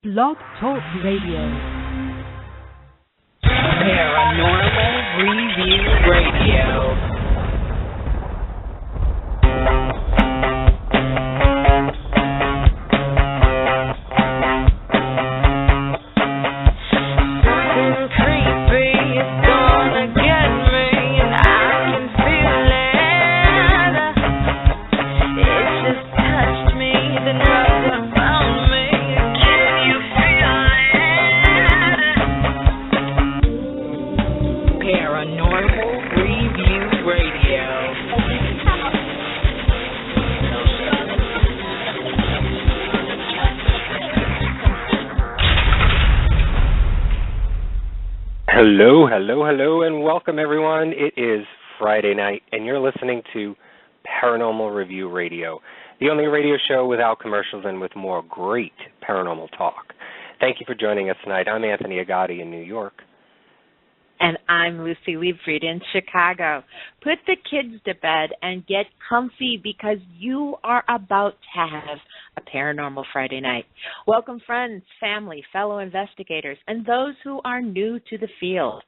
Blog Talk Radio. Paranormal Review Radio. Hello, and welcome everyone. It is Friday night, and you're listening to Paranormal Review Radio, the only radio show without commercials and with more great paranormal talk. Thank you for joining us tonight. I'm Anthony Agati in New York. And I'm Lucy Liebfried in Chicago. Put the kids to bed and get comfy because you are about to have a Paranormal Friday night. Welcome friends, family, fellow investigators, and those who are new to the field.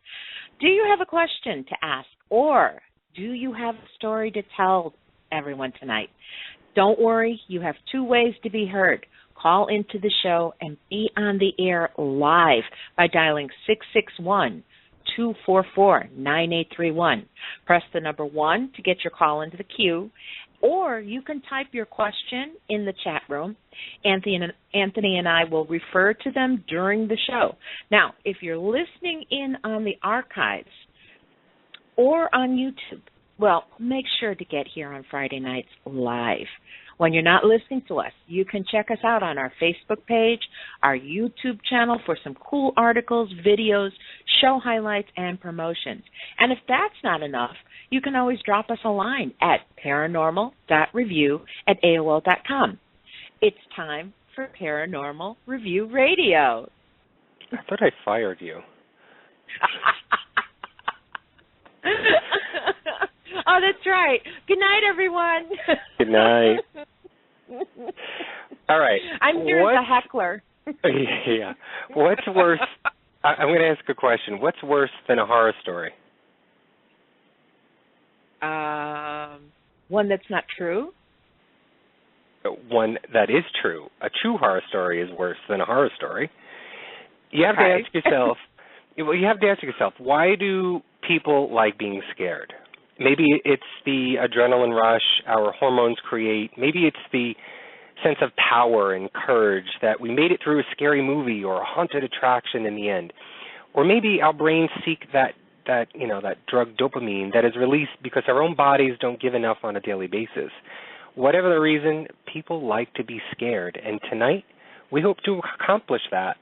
Do you have a question to ask, or do you have a story to tell everyone tonight? Don't worry, you have two ways to be heard. Call into the show and be on the air live by dialing 661-244-9831. Press the number 1 to get your call into the queue, or you can type your question in the chat room. Anthony and I will refer to them during the show. Now, if you're listening in on the archives or on YouTube, well, make sure to get here on Friday nights live. When you're not listening to us, you can check us out on our Facebook page, our YouTube channel for some cool articles, videos, show highlights, and promotions. And if that's not enough, you can always drop us a line at paranormal.review@aol.com. It's time for Paranormal Review Radio. I thought I fired you. Oh, that's right. Good night, everyone. Good night. All right. I'm here as a heckler. Yeah. What's worse? I'm going to ask a question. What's worse than a horror story? One that's not true? One that is true. A true horror story is worse than a horror story. You have to ask yourself, why do people like being scared? Maybe it's the adrenaline rush our hormones create. Maybe it's the sense of power and courage that we made it through a scary movie or a haunted attraction in the end. Or maybe our brains seek that drug dopamine that is released because our own bodies don't give enough on a daily basis. Whatever the reason, people like to be scared. And tonight, we hope to accomplish that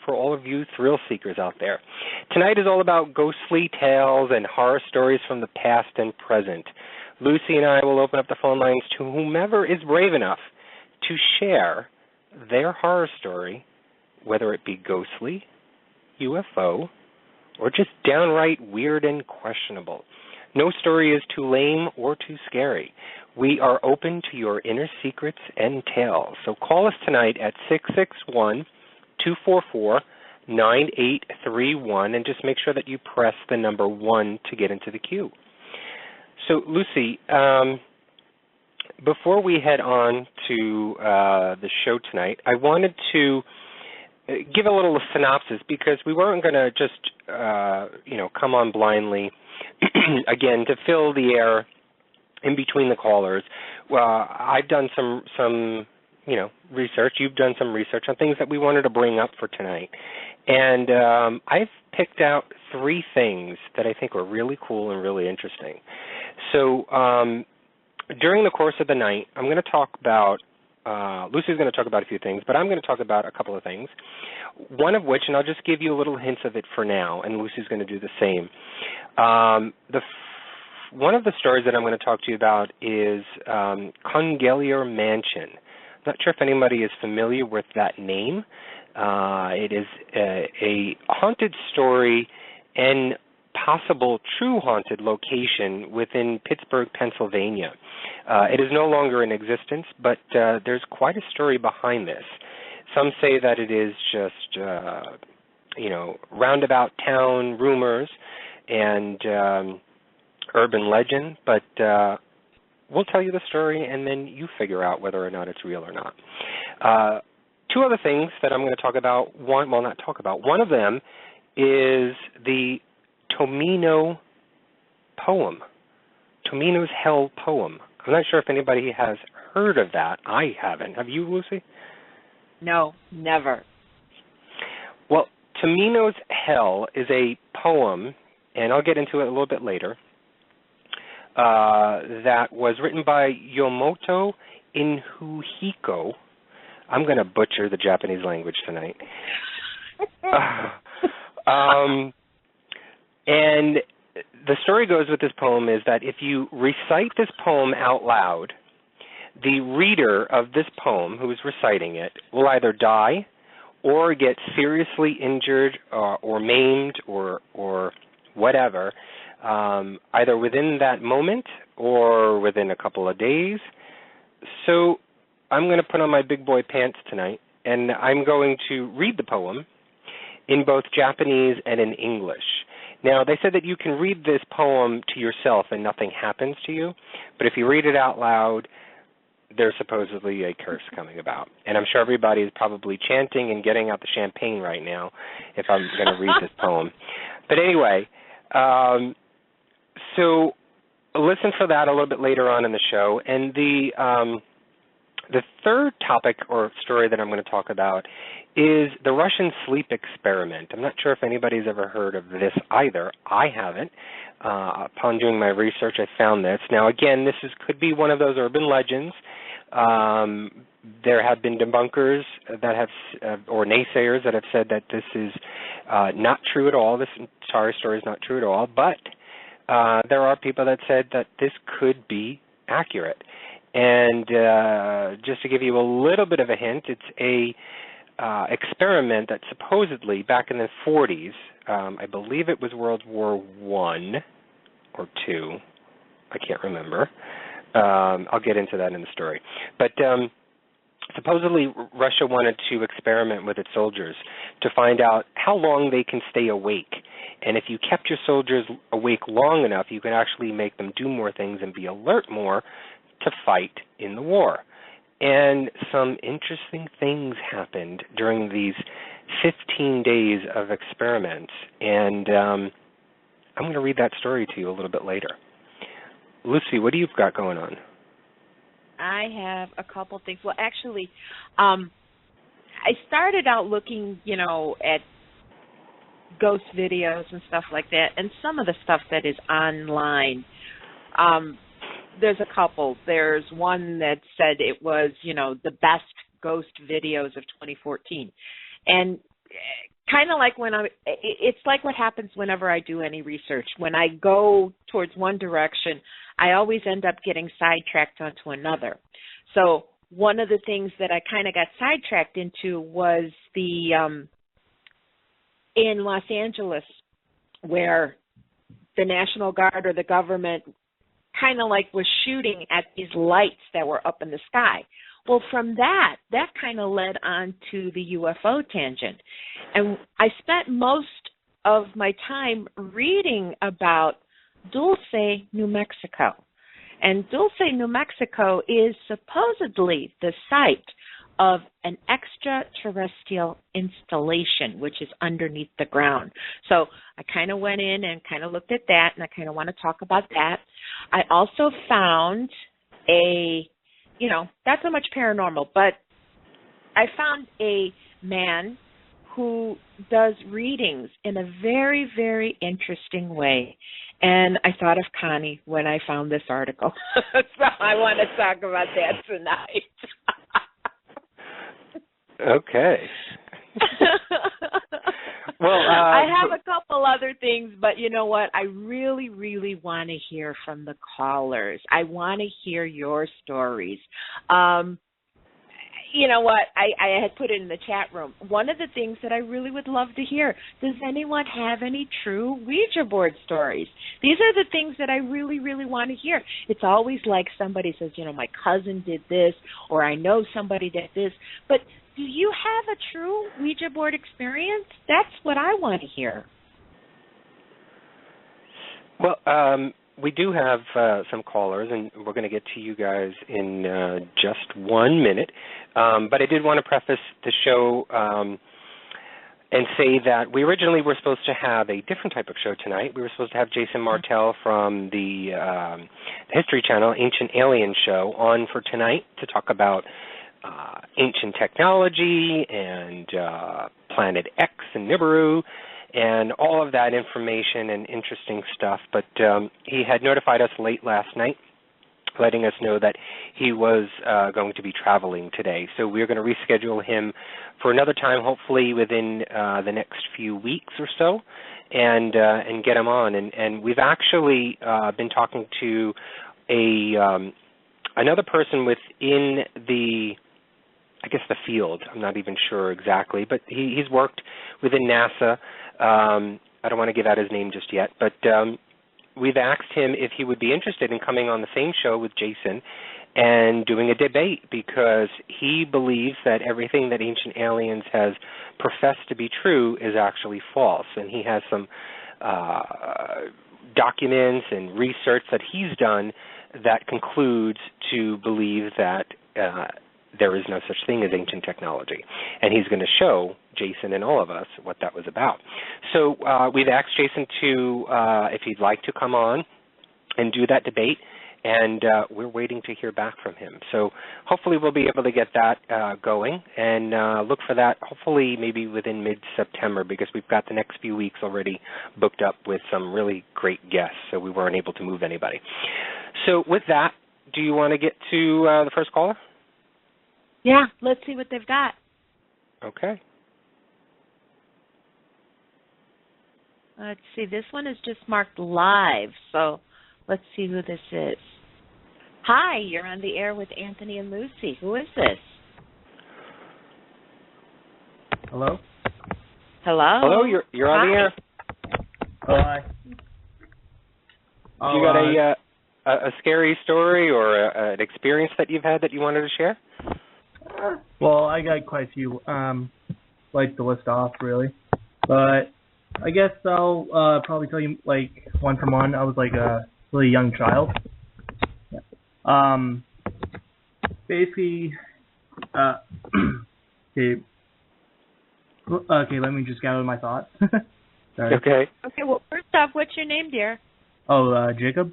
for all of you thrill seekers out there. Tonight is all about ghostly tales and horror stories from the past and present. Lucy and I will open up the phone lines to whomever is brave enough to share their horror story, whether it be ghostly, UFO, or just downright weird and questionable. No story is too lame or too scary. We are open to your inner secrets and tales. So call us tonight at 661-244-9831 and just make sure that you press the number 1 to get into the queue. So, Lucy, before we head on to the show tonight, I wanted to give a little synopsis because we weren't going to just, come on blindly, again, to fill the air in between the callers. Well, I've done some research. You've done some research on things that we wanted to bring up for tonight. And I've picked out 3 things that I think were really cool and really interesting. So during the course of the night, I'm going to talk about, Lucy's going to talk about a few things, but I'm going to talk about a couple of things. One of which, and I'll just give you a little hints of it for now, and Lucy's going to do the same. One of the stories that I'm going to talk to you about is Congelier Mansion. I'm not sure if anybody is familiar with that name. It is a haunted story and possible true haunted location within Pittsburgh, Pennsylvania. It is no longer in existence, but there's quite a story behind this. some say that it is just, roundabout town rumors and urban legend, but we'll tell you the story, and then you figure out whether or not it's real or not. Two other things that I'm going to talk about. One of them is the Tomino poem, Tomino's Hell poem. I'm not sure if anybody has heard of that. I haven't. Have you, Lucy? No, never. Well, Tomino's Hell is a poem, and I'll get into it a little bit later, that was written by Yomoto Inhuhiko. I'm going to butcher the Japanese language tonight. And the story goes with this poem is that if you recite this poem out loud, the reader of this poem, who is reciting it, will either die or get seriously injured or maimed or whatever, either within that moment or within a couple of days. So I'm going to put on my big boy pants tonight, and I'm going to read the poem in both Japanese and in English. Now, they said that you can read this poem to yourself and nothing happens to you, but if you read it out loud, there's supposedly a curse coming about. And I'm sure everybody is probably chanting and getting out the champagne right now if I'm going to read this poem. But anyway, so listen for that a little bit later on in the show. And the third topic or story that I'm going to talk about is the Russian sleep experiment. I'm not sure if anybody's ever heard of this either. I haven't. Upon doing my research, I found this. Now, again, this could be one of those urban legends. There have been debunkers that have, or naysayers that have said that this is not true at all. This entire story is not true at all. But there are people that said that this could be accurate. And just to give you a little bit of a hint, it's a experiment that supposedly back in the 40s, I believe it was World War I or II, I can't remember. I'll get into that in the story. But supposedly Russia wanted to experiment with its soldiers to find out how long they can stay awake. And if you kept your soldiers awake long enough, you can actually make them do more things and be alert more to fight in the war. And some interesting things happened during these 15 days of experiments. And I'm going to read that story to you a little bit later. Lucy, what do you got going on? I have a couple things. Well, actually, I started out looking, at ghost videos and stuff like that, and some of the stuff that is online. There's a couple. There's one that said it was, the best ghost videos of 2014. And kind of like it's like what happens whenever I do any research. When I go towards one direction, I always end up getting sidetracked onto another. So one of the things that I kind of got sidetracked into was the in Los Angeles, where the National Guard or the government kind of like was shooting at these lights that were up in the sky. Well, from that kind of led on to the UFO tangent. And I spent most of my time reading about Dulce, New Mexico. And Dulce, New Mexico is supposedly the site of an extraterrestrial installation, which is underneath the ground. So I kind of went in and kind of looked at that, and I kind of want to talk about that. I also found not so much paranormal, but I found a man who does readings in a very, very interesting way. And I thought of Connie when I found this article. So I want to talk about that tonight. Okay. Well, I have a couple other things, but you know what? I really, really want to hear from the callers. I want to hear your stories. You know what? I had put it in the chat room. One of the things that I really would love to hear, does anyone have any true Ouija board stories? These are the things that I really, really want to hear. It's always like somebody says, my cousin did this, or I know somebody did this. But do you have a true Ouija board experience? That's what I want to hear. Well, we do have some callers, and we're going to get to you guys in just 1 minute. But I did want to preface the show and say that we originally were supposed to have a different type of show tonight. We were supposed to have Jason Martell from the History Channel Ancient Alien Show on for tonight to talk about ancient technology and Planet X and Nibiru and all of that information and interesting stuff. But he had notified us late last night, letting us know that he was going to be traveling today. So we're going to reschedule him for another time, hopefully within the next few weeks or so, and get him on. And we've actually been talking to another person within the, I guess, the field. I'm not even sure exactly, but he's worked within NASA. I don't want to give out his name just yet, but we've asked him if he would be interested in coming on the same show with Jason and doing a debate, because he believes that everything that Ancient Aliens has professed to be true is actually false. And he has some documents and research that he's done that concludes to believe that there is no such thing as ancient technology. And he's going to show Jason and all of us what that was about. So we've asked Jason to, if he'd like to come on and do that debate, and we're waiting to hear back from him. So hopefully we'll be able to get that going, and look for that hopefully maybe within mid-September, because we've got the next few weeks already booked up with some really great guests, so we weren't able to move anybody. So with that, do you want to get to the first caller? Yeah, let's see what they've got. Okay. Let's see, this one is just marked live, so let's see who this is. Hi, you're on the air with Anthony and Lucy. Who is this? Hello? Hello? Hello, you're on the air. Oh, hi. You got a scary story or an experience that you've had that you wanted to share? Well, I got quite a few, like to list off, really. But I guess I'll probably tell you, like, one from one. I was, like, a really young child. Basically, okay, let me just gather my thoughts. Sorry. Okay. Okay, well, first off, what's your name, dear? Oh, Jacob.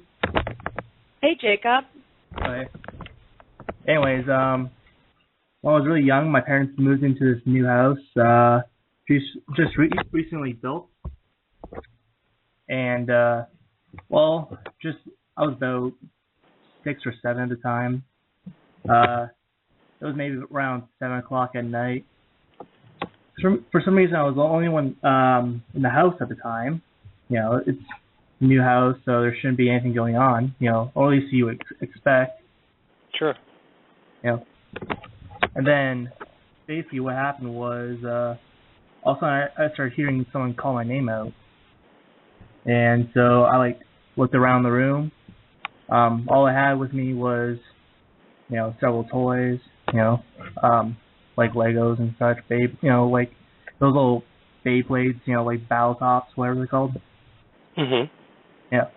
Hey, Jacob. Hi. Anyways, when I was really young, my parents moved into this new house, just recently built. And, well, I was about 6 or 7 at the time. It was maybe around 7 o'clock at night. For some reason, I was the only one in the house at the time. You know, it's a new house, so there shouldn't be anything going on. You know, or at least you would expect. Sure. You know. And then, basically, what happened was, all of a sudden, I started hearing someone call my name out. And so I, like, looked around the room. All I had with me was, you know, several toys, you know, like Legos and such, you know, like those little Beyblades, you know, like Battle Tops, whatever they're called. Mhm. Yeah.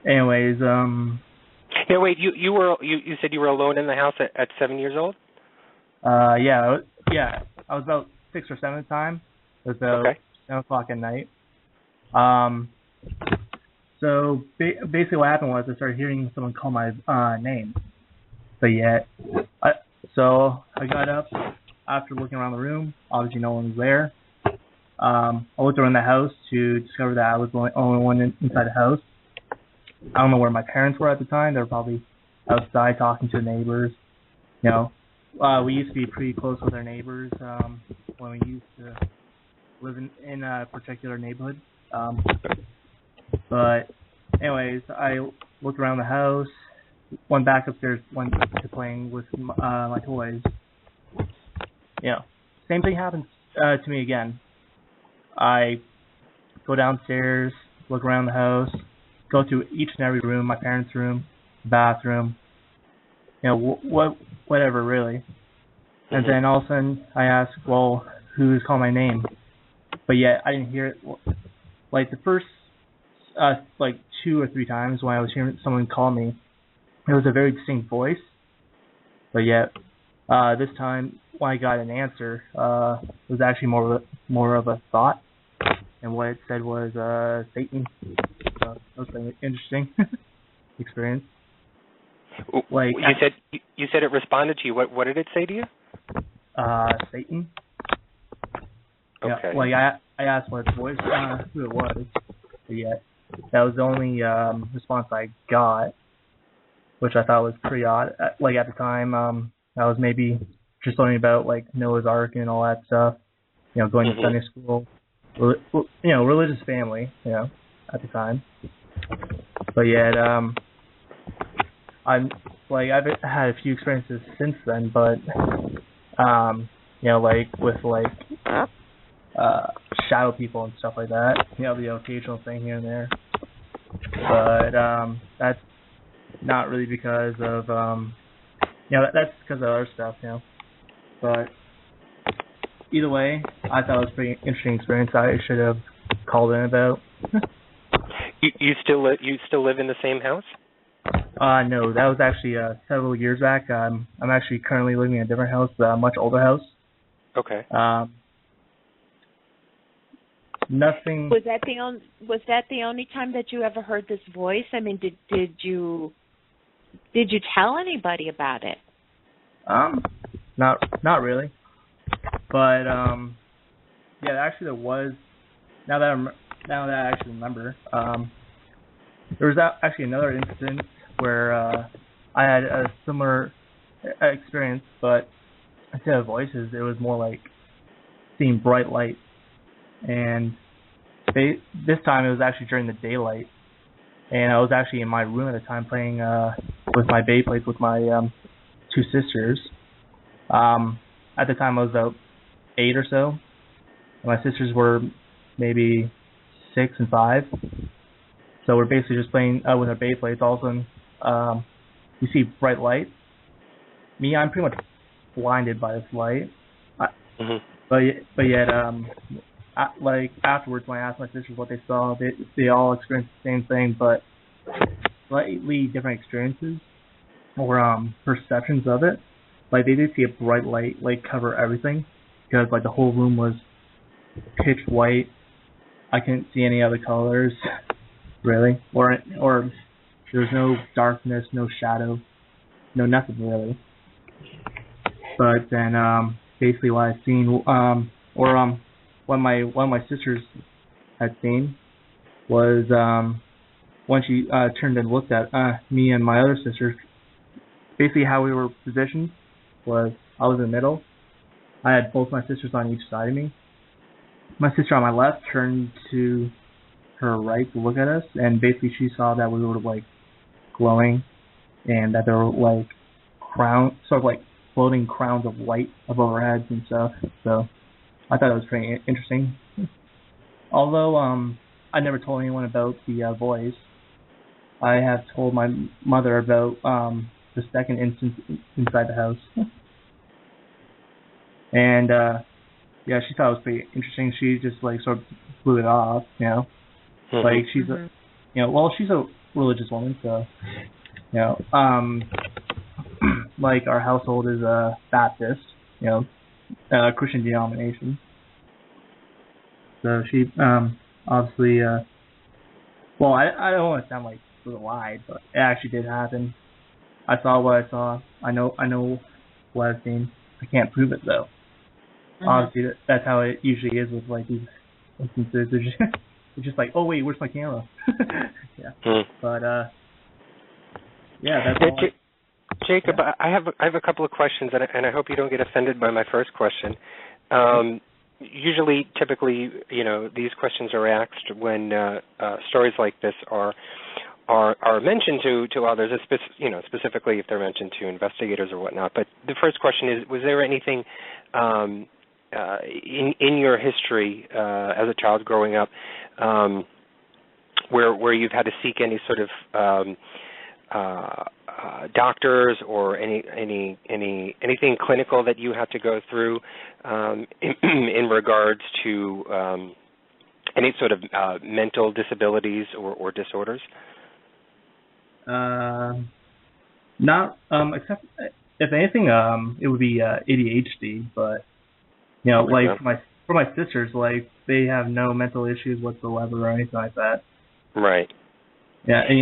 Anyways, Yeah. Wait. You said you were alone in the house at 7 years old? yeah. I was about 6 or 7 at the time. It was about 7 o'clock at night. So basically, what happened was I started hearing someone call my name. But yet, so I got up after looking around the room. Obviously, no one was there. I looked around the house to discover that I was the only one inside the house. I don't know where my parents were at the time. They were probably outside talking to the neighbors. You know, we used to be pretty close with our neighbors when we used to live in a particular neighborhood. But anyways, I looked around the house, went back upstairs, went to playing with my toys. You know, same thing happens to me again. I go downstairs, look around the house, go to each and every room, my parents' room, bathroom, you know, whatever really. And then all of a sudden I asked, well, who's calling my name? But yet I didn't hear it. Like the first, like 2 or 3 times when I was hearing someone call me, it was a very distinct voice. But yet, this time when I got an answer, it was actually more of a thought. And what it said was Satan. So that was an interesting experience. Like you said it responded to you. What did it say to you? Satan. Okay. Yeah, like I asked what voice who it was, but yet that was the only response I got, which I thought was pretty odd. Like at the time, I was maybe just learning about like Noah's Ark and all that stuff. You know, going to Sunday school. You know, religious family. You know, at the time. But yet, I've had a few experiences since then, but you know, like with like shadow people and stuff like that. You know, the occasional thing here and there. But that's not really because of you know, that's because of other stuff, you know. But either way, I thought it was a pretty interesting experience. I should have called in about. You still live in the same house? No, that was actually several years back. I'm actually currently living in a different house, a much older house. Okay. Nothing. Was that the only time that you ever heard this voice? I mean, did you tell anybody about it? Not really. But yeah, actually there was. Now that I actually remember, there was actually another instance where I had a similar experience, but instead of voices, it was more like seeing bright light. And this time it was actually during the daylight, and I was actually in my room at the time playing with my Beyblades with my 2 sisters. At the time I was about 8 or so, and my sisters were maybe 6 and 5. So we're basically just playing with our Beyblades. All of a sudden, you see bright light. Me, I'm pretty much blinded by this light. But yet, like afterwards, when I asked my sisters what they saw, they all experienced the same thing, but slightly different experiences or perceptions of it. Like they did see a bright light like cover everything, because like the whole room was pitch white. I couldn't see any other colors, really, or there was no darkness, no shadow, no nothing really. But then basically what I've seen, what my sisters had seen was when she turned and looked at me and my other sister. Basically how we were positioned was I was in the middle. I had both my sisters on each side of me. My sister on my left turned to her right to look at us, and basically she saw that we were like glowing, and that there were like floating crowns of light above our heads and stuff. So I thought it was pretty interesting. Although I never told anyone about the voice, I have told my mother about the second instance inside the house. And yeah, she thought it was pretty interesting. She just like sort of blew it off, you know. Like she's a, you know, well, she's a religious woman, so you know, like our household is a Baptist, you know, Christian denomination. So she obviously, well, I don't want to sound like it was a lie, but it actually did happen. I saw what I saw. I know what I've seen. I can't prove it though. Obviously, that's how it usually is with like these instances. It's just like, oh wait, where's my camera? Yeah. But yeah, that's all. Jacob, yeah. I have a couple of questions, and I hope you don't get offended by my first question. Usually, typically, you know, these questions are asked when stories like this are mentioned to others, you know, specifically if they're mentioned to investigators or whatnot. But the first question is: was there anything in your history as a child growing up where you've had to seek any sort of doctors or anything clinical that you had to go through in regards to any sort of mental disabilities or disorders? Not except if anything, it would be ADHD. But like for my sisters, like they have no mental issues whatsoever or anything like that. Right. Yeah, and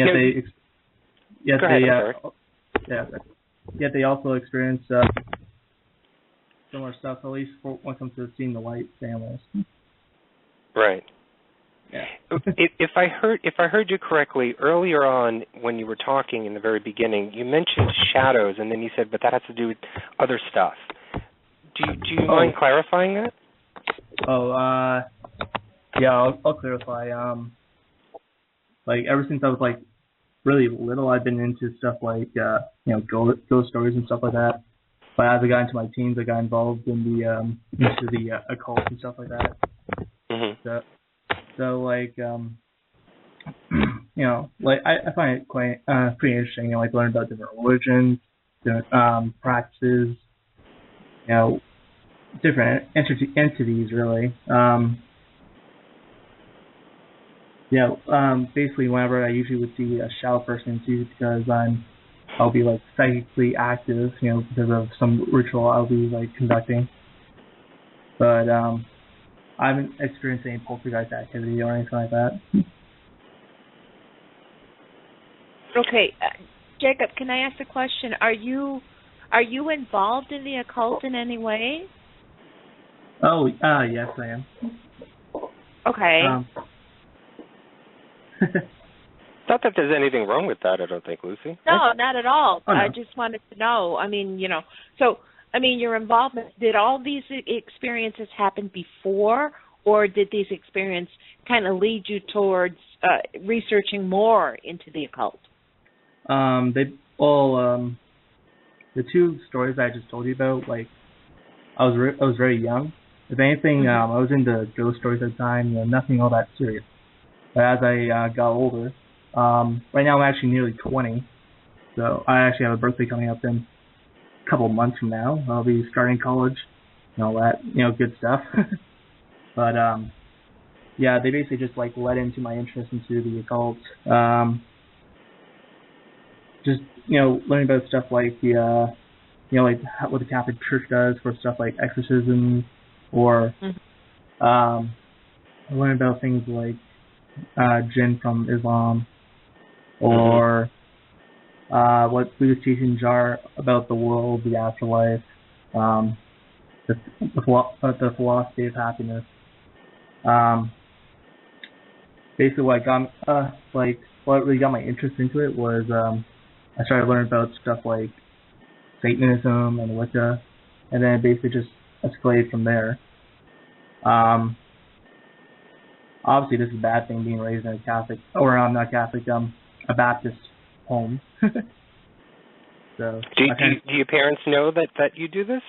yet they also experience similar stuff, at least when it comes to seeing the light families. Right. Yeah. If I heard you correctly earlier on when you were talking in the very beginning, you mentioned shadows, and then you said, but that has to do with other stuff. Do you mind clarifying that? Yeah, I'll clarify. Like ever since I was like really little, I've been into stuff like ghost stories and stuff like that. But as I got into my teens, I got involved in into the occult and stuff like that. Mm-hmm. So like like I find it quite pretty interesting. Like learn about different religions, different practices, different entities really. Basically whenever I usually would see a shadow person, it's usually because I'll be like psychically active, because of some ritual I'll be like conducting. But I haven't experienced any poltergeist activity or anything like that. Okay, Jacob, can I ask a question? Are you involved in the occult in any way? Oh, yes, I am. Okay. Not that there's anything wrong with that, I don't think, Lucy. No, not at all. Oh, no. I just wanted to know. I mean, your involvement, did all these experiences happen before, or did these experiences kind of lead you towards researching more into the occult? The two stories I just told you about, like, I was very young. If anything, I was into ghost stories at the time, nothing all that serious. But as I got older, right now I'm actually nearly 20, so I actually have a birthday coming up in a couple of months from now. I'll be starting college and all that, good stuff. But they basically just like led into my interest into the occult. Just learning about stuff like the like what the Catholic Church does for stuff like exorcism, or learning about things like jinn from Islam, or what Buddhist teachings are about the world, the afterlife, the philosophy of happiness. Basically, what really got my interest into it was I started learning about stuff like Satanism and Wicca, and then it basically just escalated from there. Obviously, this is a bad thing being raised in a Catholic, or I'm not Catholic, a Baptist home. So, do your parents know that you do this?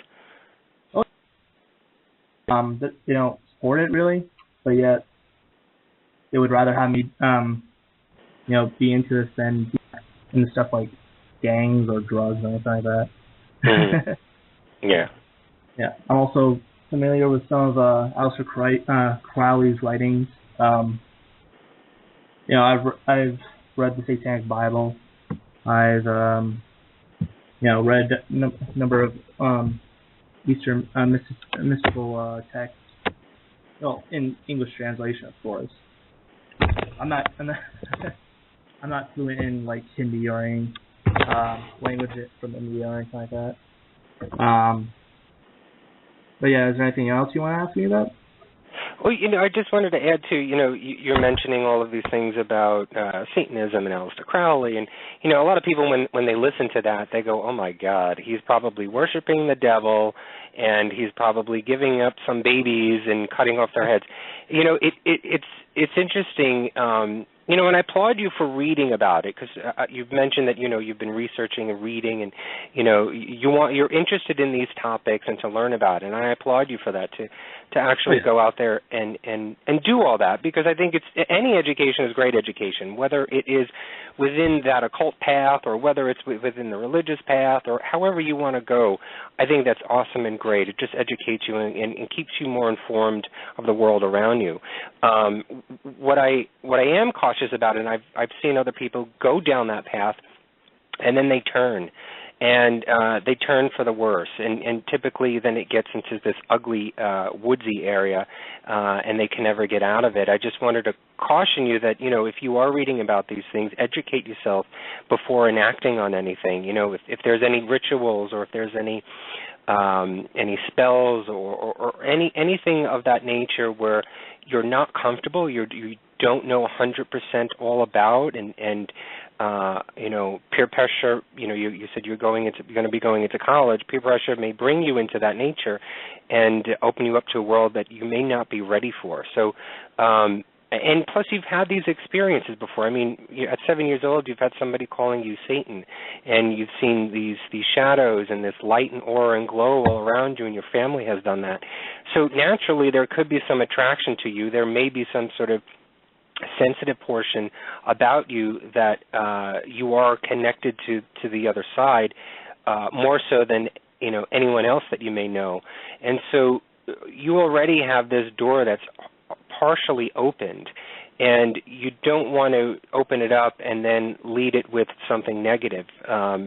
They don't support it really, but yet they would rather have me, be into this than be into stuff like gangs or drugs or anything like that. Mm-hmm. Yeah. Yeah. I'm also familiar with some of Aleister Crowley's writings. I've read the Satanic Bible. I've read a number of Eastern mystical texts. Well, in English translation, of course. I'm not fluent in like Hindi or any language from India or anything like that. But yeah, is there anything else you want to ask me about? Well, I just wanted to add to, you're mentioning all of these things about Satanism and Aleister Crowley, and, a lot of people, when they listen to that, they go, oh, my God, he's probably worshiping the devil, and he's probably giving up some babies and cutting off their heads. It's interesting And I applaud you for reading about it, because you've mentioned that you've been researching and reading, and you're interested in these topics and to learn about it. And I applaud you for that, to actually go out there and do all that, because I think any education is great education, whether it is within that occult path or whether it's within the religious path or however you want to go. I think that's awesome and great. It just educates you and keeps you more informed of the world around you. What I am cautious about, and I've seen other people go down that path, and then they turn. And they turn for the worse, and typically then it gets into this ugly, woodsy area, and they can never get out of it. I just wanted to caution you that, if you are reading about these things, educate yourself before enacting on anything. If there's any rituals, or if there's any spells or anything of that nature where you're not comfortable, you don't know 100% all about, and peer pressure, you said you're going to be going into college. Peer pressure may bring you into that nature and open you up to a world that you may not be ready for. So, and plus you've had these experiences before. I mean, at 7 years old, you've had somebody calling you Satan, and you've seen these shadows and this light and aura and glow all around you, and your family has done that. So naturally, there could be some attraction to you. There may be some sort of sensitive portion about you that you are connected to the other side, more so than anyone else that you may know. And so you already have this door that's partially opened, and you don't want to open it up and then lead it with something negative,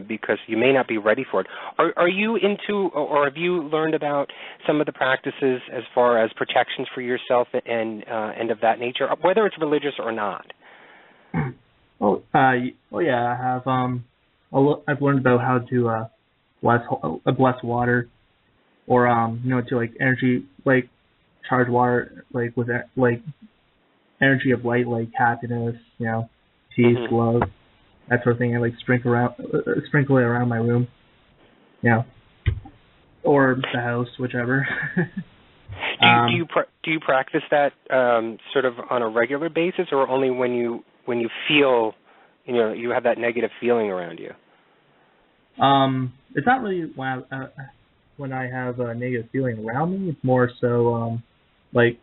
because you may not be ready for it. Are you into, or have you learned about some of the practices as far as protections for yourself and of that nature, whether it's religious or not? Yeah, I have. I've learned about how to bless water, or to energy, charge water, with energy of light, like happiness, peace, love, that sort of thing. I sprinkle it around my room, or the house, whichever. Do you practice that sort of on a regular basis, or only when you feel you have that negative feeling around you? It's not really when I have a negative feeling around me. It's more so I'll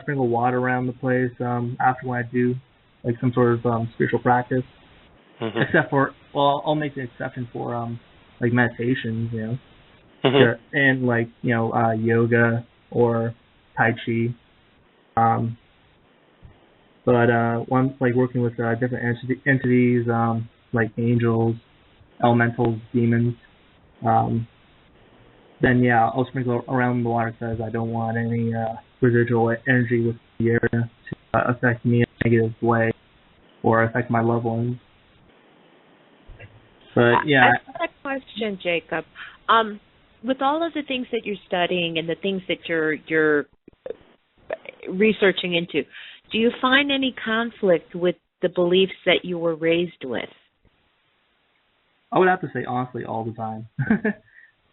sprinkle water around the place after when I do some sort of spiritual practice. Except for, I'll make an exception for meditations, and yoga or Tai Chi. But once working with different entities, like angels, elementals, demons, then I'll sprinkle around the water, because I don't want any residual energy with the air to affect me in a negative way or affect my loved ones. But I have a question, Jacob. With all of the things that you're studying and the things that you're researching into, do you find any conflict with the beliefs that you were raised with? I would have to say honestly all the time.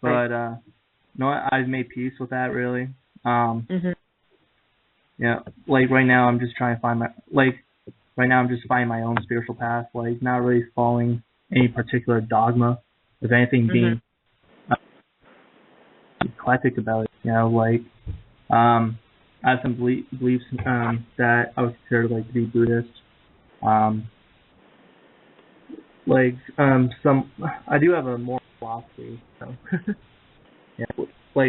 But no, I've made peace with that, really. Yeah, right now I'm just trying to find finding my own spiritual path, not really following any particular dogma, if anything, being eclectic about it. I have some beliefs that I would consider to be Buddhist. I do have a moral philosophy. So. Yeah,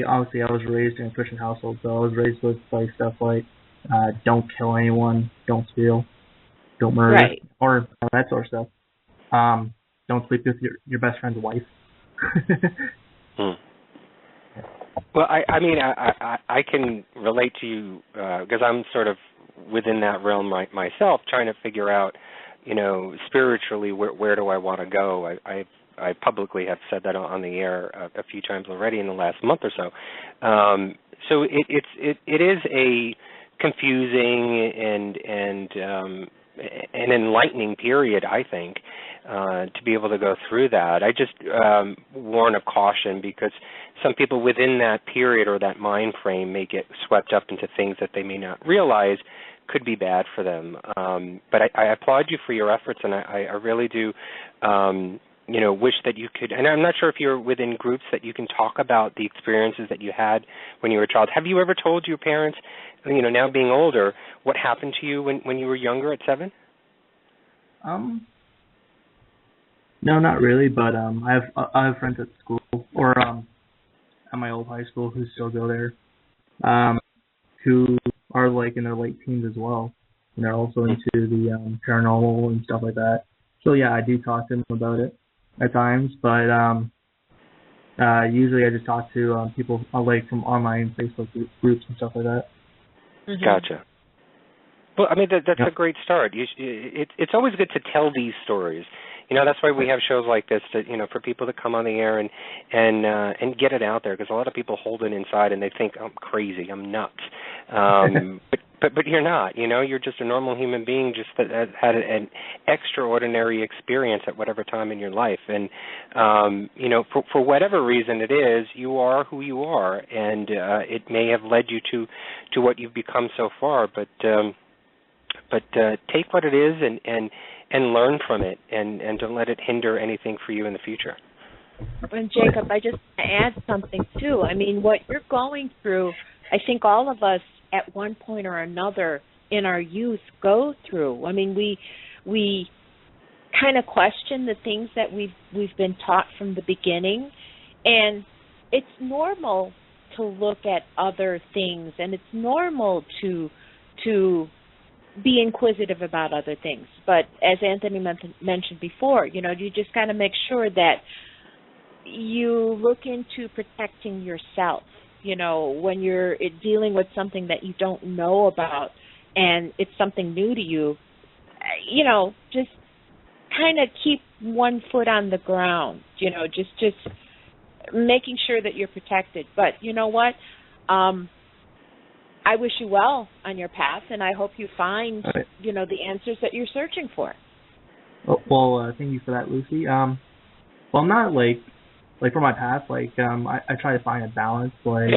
obviously I was raised in a Christian household, so I was raised with stuff like don't kill anyone, don't steal, don't murder, or that sort of stuff. Don't sleep with your best friend's wife. Well, I can relate to you because I'm sort of within that realm myself, trying to figure out, spiritually where do I want to go. I publicly have said that on the air a few times already in the last month or so. So it is a confusing and an enlightening period, I think. to be able to go through that. I just warn of caution, because some people within that period or that mind frame may get swept up into things that they may not realize could be bad for them. But I applaud you for your efforts, and I really do wish that you could, and I'm not sure if you're within groups that you can talk about the experiences that you had when you were a child. Have you ever told your parents, now being older, what happened to you when you were younger at 7? No, not really, but I have friends at school, or at my old high school, who still go there, who are like in their late teens as well, and they're also into the paranormal and stuff like that. So yeah, I do talk to them about it at times, but usually I just talk to people like from online Facebook groups and stuff like that. Mm-hmm. Gotcha. Well, I mean, that's a great start. It's always good to tell these stories. That's why we have shows like this, to, for people to come on the air and get it out there, because a lot of people hold it inside and they think, I'm crazy, I'm nuts. But you're not. You're just a normal human being, just that had an extraordinary experience at whatever time in your life. And, for whatever reason it is, you are who you are, and it may have led you to what you've become so far, but take what it is and learn from it, and don't let it hinder anything for you in the future. And Jacob, I just want to add something too. I mean, what you're going through, I think all of us at one point or another in our youth go through. I mean, we kind of question the things that we've been taught from the beginning, and it's normal to look at other things, and it's normal to be inquisitive about other things. But as Anthony mentioned before, you just got to make sure that you look into protecting yourself, when you're dealing with something that you don't know about and it's something new to you, just kind of keep one foot on the ground, just making sure that you're protected. But you know what? I wish you well on your path, and I hope you find, the answers that you're searching for. Well, thank you for that, Lucy. Well, I'm not like for my path, I try to find a balance, a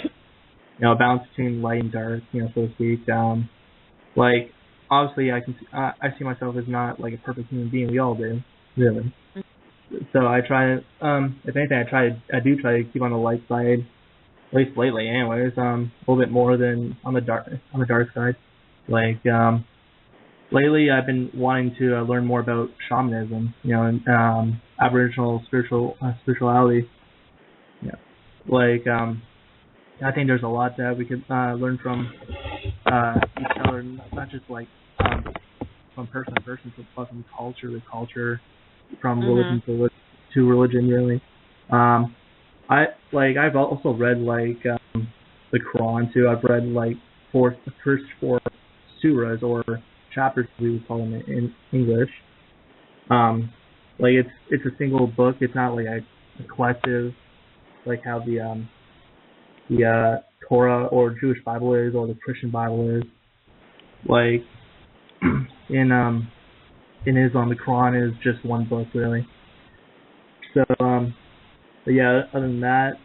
balance between light and dark, so to speak. Obviously, I see myself as not like a perfect human being. We all do, really. Mm-hmm. So I try to, if anything, I do try to keep on the light side. At least lately, anyways, a little bit more than on the dark side. Lately I've been wanting to learn more about shamanism, and Aboriginal spirituality. I think there's a lot that we could learn from each other, not just from person to person, but from culture to culture, from religion to religion, really. I've also read the Quran too. I've read the first 4 surahs, or chapters we would call them in English. It's a single book. It's not like a collective, like how the Torah or Jewish Bible is, or the Christian Bible is. In Islam, the Quran is just one book, really. So but yeah, other than that,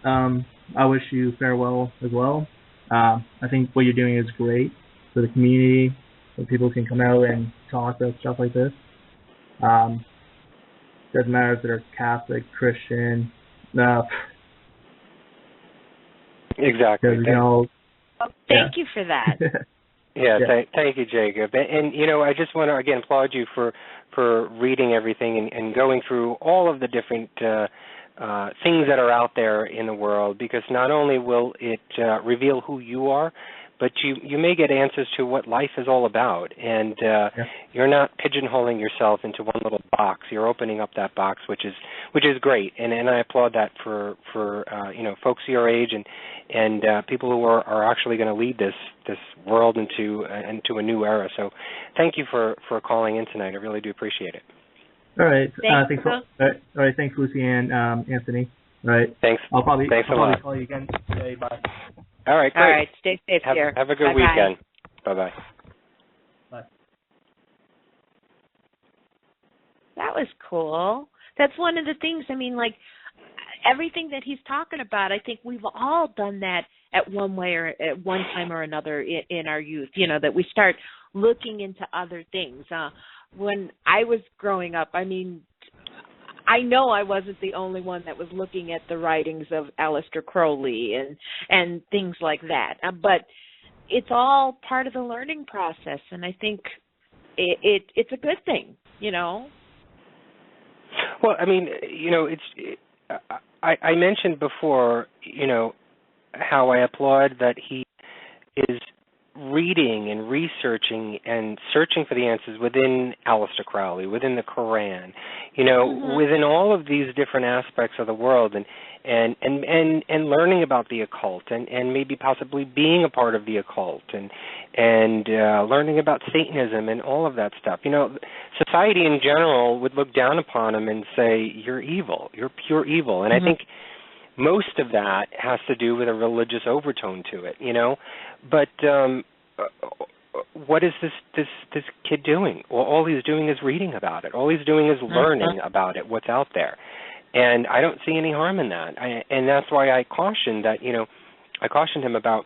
I wish you farewell as well. I think what you're doing is great for the community, so people can come out and talk about stuff like this. Doesn't matter if they're Catholic, Christian. Exactly. Thank you for that. Thank you, Jacob. And I just want to again applaud you for reading everything and going through all of the different things that are out there in the world, because not only will it reveal who you are, but you may get answers to what life is all about, and you're not pigeonholing yourself into one little box. You're opening up that box, which is great, and I applaud that for folks your age and people who are actually going to lead this world into a new era. So thank you for calling in tonight. I really do appreciate it. All right. Thanks. All right. Thanks, Lucy and Anthony. All right. Thanks. I'll probably call you again today. Bye. All right. Great. All right. Stay safe here. Have a good Bye-bye. weekend. Bye-bye. Bye. That was cool. That's one of the things, I mean, like, everything that he's talking about, I think we've all done that at one way or at one time or another in our youth, you know, that we start looking into other things. When I was growing up, I mean, I know I wasn't the only one that was looking at the writings of Aleister Crowley and things like that. But it's all part of the learning process, and I think it's a good thing, you know. Well, I mean, you know, I mentioned before, you know, how I applaud that he is reading and researching and searching for the answers within Aleister Crowley, within the Quran, you know, within all of these different aspects of the world, and learning about the occult, and maybe possibly being a part of the occult, and learning about Satanism and all of that stuff. You know, society in general would look down upon him and say, "You're evil. You're pure evil." And I think most of that has to do with a religious overtone to it, you know. But what is this kid doing? Well, all he's doing is reading about it. All he's doing is learning about it, what's out there. And I don't see any harm in that. And that's why I cautioned that, you know, I cautioned him about,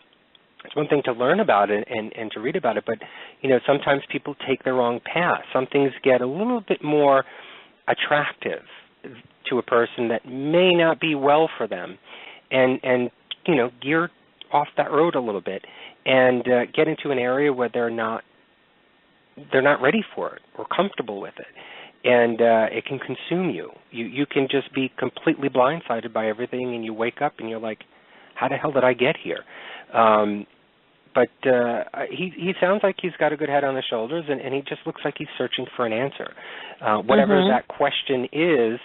it's one thing to learn about it and to read about it, but, you know, sometimes people take the wrong path. Some things get a little bit more attractive to a person that may not be well for them, and you know, gear off that road a little bit and get into an area where they're not ready for it or comfortable with it, and it can consume you. You can just be completely blindsided by everything, and you wake up and you're like, how the hell did I get here? But he sounds like he's got a good head on his shoulders, and he just looks like he's searching for an answer. Whatever that question is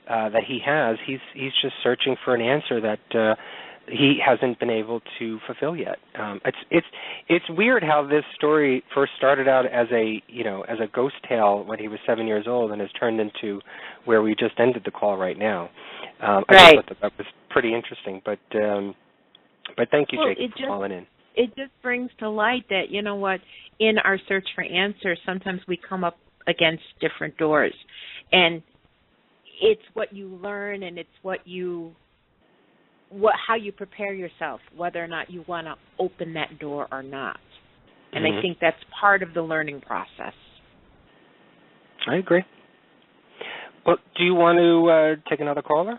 that he has, he's just searching for an answer that he hasn't been able to fulfill yet. It's weird how this story first started out as a ghost tale when he was 7 years old, and has turned into where we just ended the call right now. I thought that was pretty interesting, but thank you, Jake, for calling in. It just brings to light that, you know what, in our search for answers, sometimes we come up against different doors. And it's what you learn, and it's how you prepare yourself, whether or not you want to open that door or not. And I think that's part of the learning process. I agree. Well, do you want to take another caller?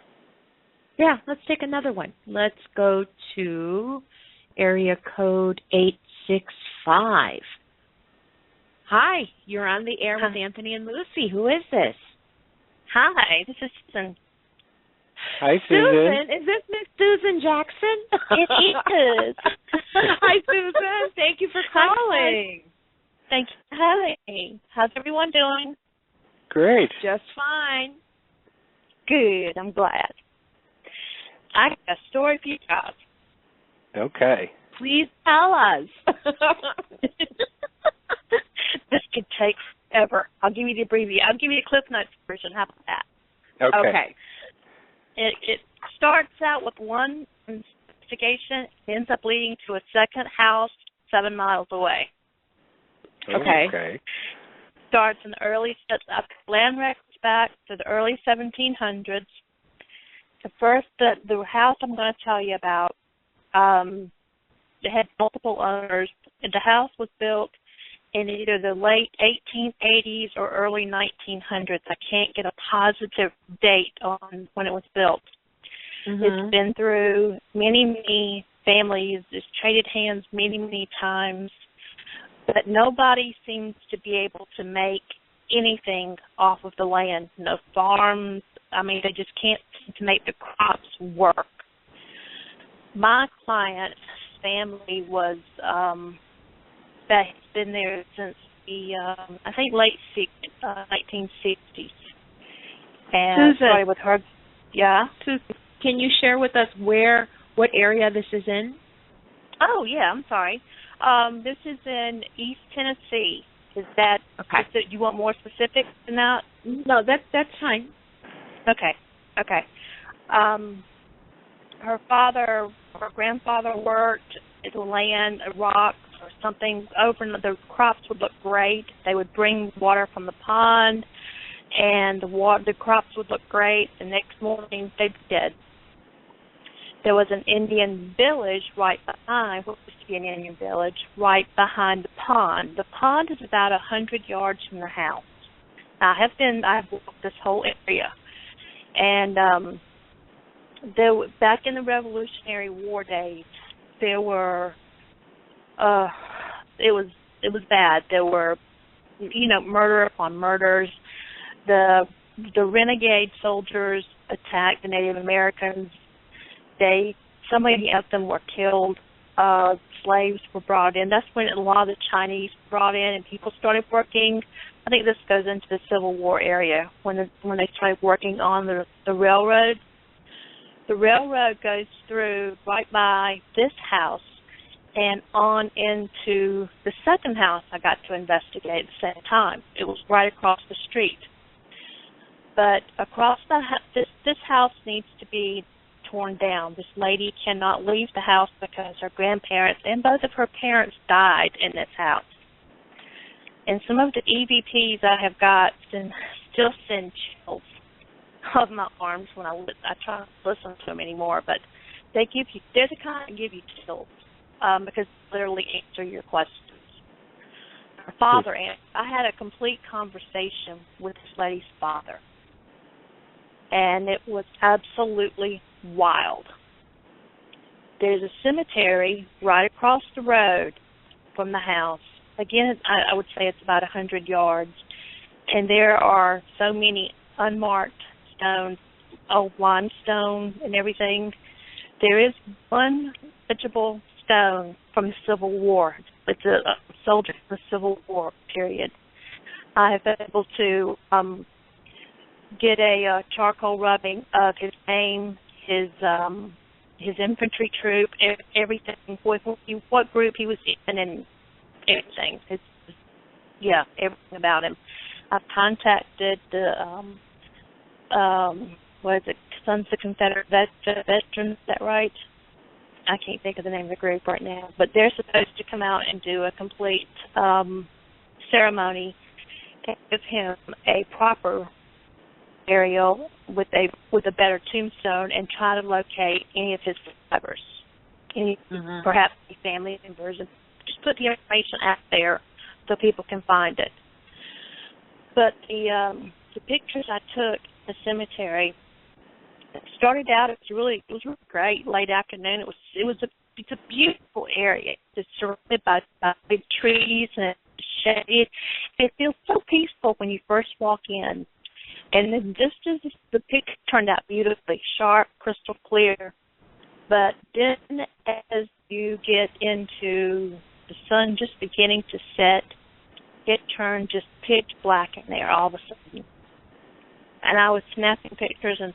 Yeah, let's take another one. Let's go to area code 865. Hi, you're on the air with Anthony and Lucy. Who is this? Hi, this is Susan. Hi, Susan. Is this Miss Susan Jackson? It is. Hi, Susan. Thank you for calling. Thank you. Hi. How's everyone doing? Great. Just fine. Good. I'm glad. I got a story for you guys. Okay. Please tell us. This could take forever. I'll give you the Cliff Notes version. How about that? Okay. It starts out with one investigation, ends up leading to a second house 7 miles away. Okay. Starts in the early, land records back to the early 1700s. The house I'm going to tell you about, it had multiple owners. The house was built in either the late 1880s or early 1900s. I can't get a positive date on when it was built. It's been through many families. It's traded hands many times. But nobody seems to be able to make anything off of the land. No farms. I mean, they just can't seem to make the crops work. My client's family was that has been there since the I think late 1960s. And Susan, started with her. Yeah. Susan, can you share with us what area this is in? Oh yeah, I'm sorry. This is in East Tennessee. Is that okay? You want more specifics than that? No, that's fine. Okay. Her grandfather worked the land, rocks, or something over, and the crops would look great. They would bring water from the pond, and the crops would look great. The next morning, they'd be dead. There was an Indian village right behind, what used to be an Indian village, right behind the pond. The pond is about 100 yards from the house. I've walked this whole area. And back in the Revolutionary War days, there were, it was bad. There were, murder upon murders. The renegade soldiers attacked the Native Americans. So many of them were killed. Slaves were brought in. That's when a lot of the Chinese were brought in, and people started working. I think this goes into the Civil War area when they started working on the railroad. The railroad goes through right by this house and on into the second house I got to investigate at the same time. It was right across the street. But across this house needs to be torn down. This lady cannot leave the house because her grandparents and both of her parents died in this house. And some of the EVPs I have got still send chills of my arms when I try not to listen to them anymore, but they're the kind that give you chills because they literally answer your questions. Her father, I had a complete conversation with this lady's father, and it was absolutely wild. There's a cemetery right across the road from the house. Again, I would say it's about 100 yards, and there are so many unmarked stones, old limestone and everything. There is one legible stone from the Civil War. It's a soldier from the Civil War period. I have been able to get a charcoal rubbing of his name, his infantry troop, everything, what group he was in, and everything. Everything about him. I've contacted the Sons of Confederate Veterans. Is that right? I can't think of the name of the group right now, but they're supposed to come out and do a complete ceremony and give him a proper burial with a better tombstone and try to locate any of his survivors, perhaps family members, and just put the information out there so people can find it. But the pictures I took at the cemetery, it started out, it was really great. Late afternoon, it's a beautiful area. It's surrounded by big trees and shade. It feels so peaceful when you first walk in. And then just as the picture turned out beautifully, sharp, crystal clear. But then as you get into the sun just beginning to set, it turned just pitch black in there all of a sudden. And I was snapping pictures, and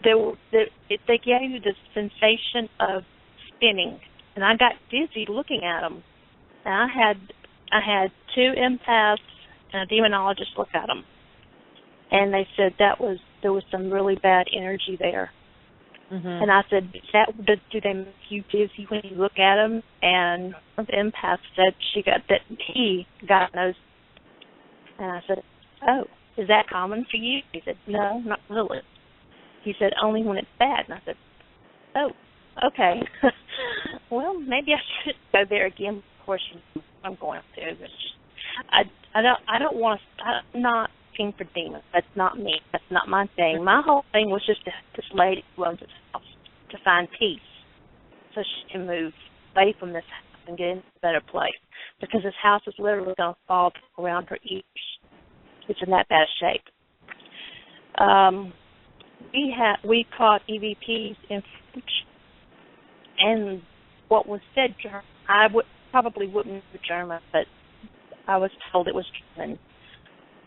they gave you the sensation of spinning. And I got dizzy looking at them. And I had two empaths and a demonologist look at them, and they said there was some really bad energy there. And I said, do they make you dizzy when you look at them? And the empath said he got those. And I said, oh, is that common for you? He said, no, not really. He said, only when it's bad. And I said, oh, okay. Well, maybe I should go there again. Of course, I'm going to. I'm not looking for demons. That's not me. That's not my thing. My whole thing was just to help this lady who owns this house to find peace so she can move away from this house and get into a better place, because this house is literally going to fall around her ears. It's in that bad shape. We caught EVPs in French, and what was said German, I probably wouldn't know German, but I was told it was German.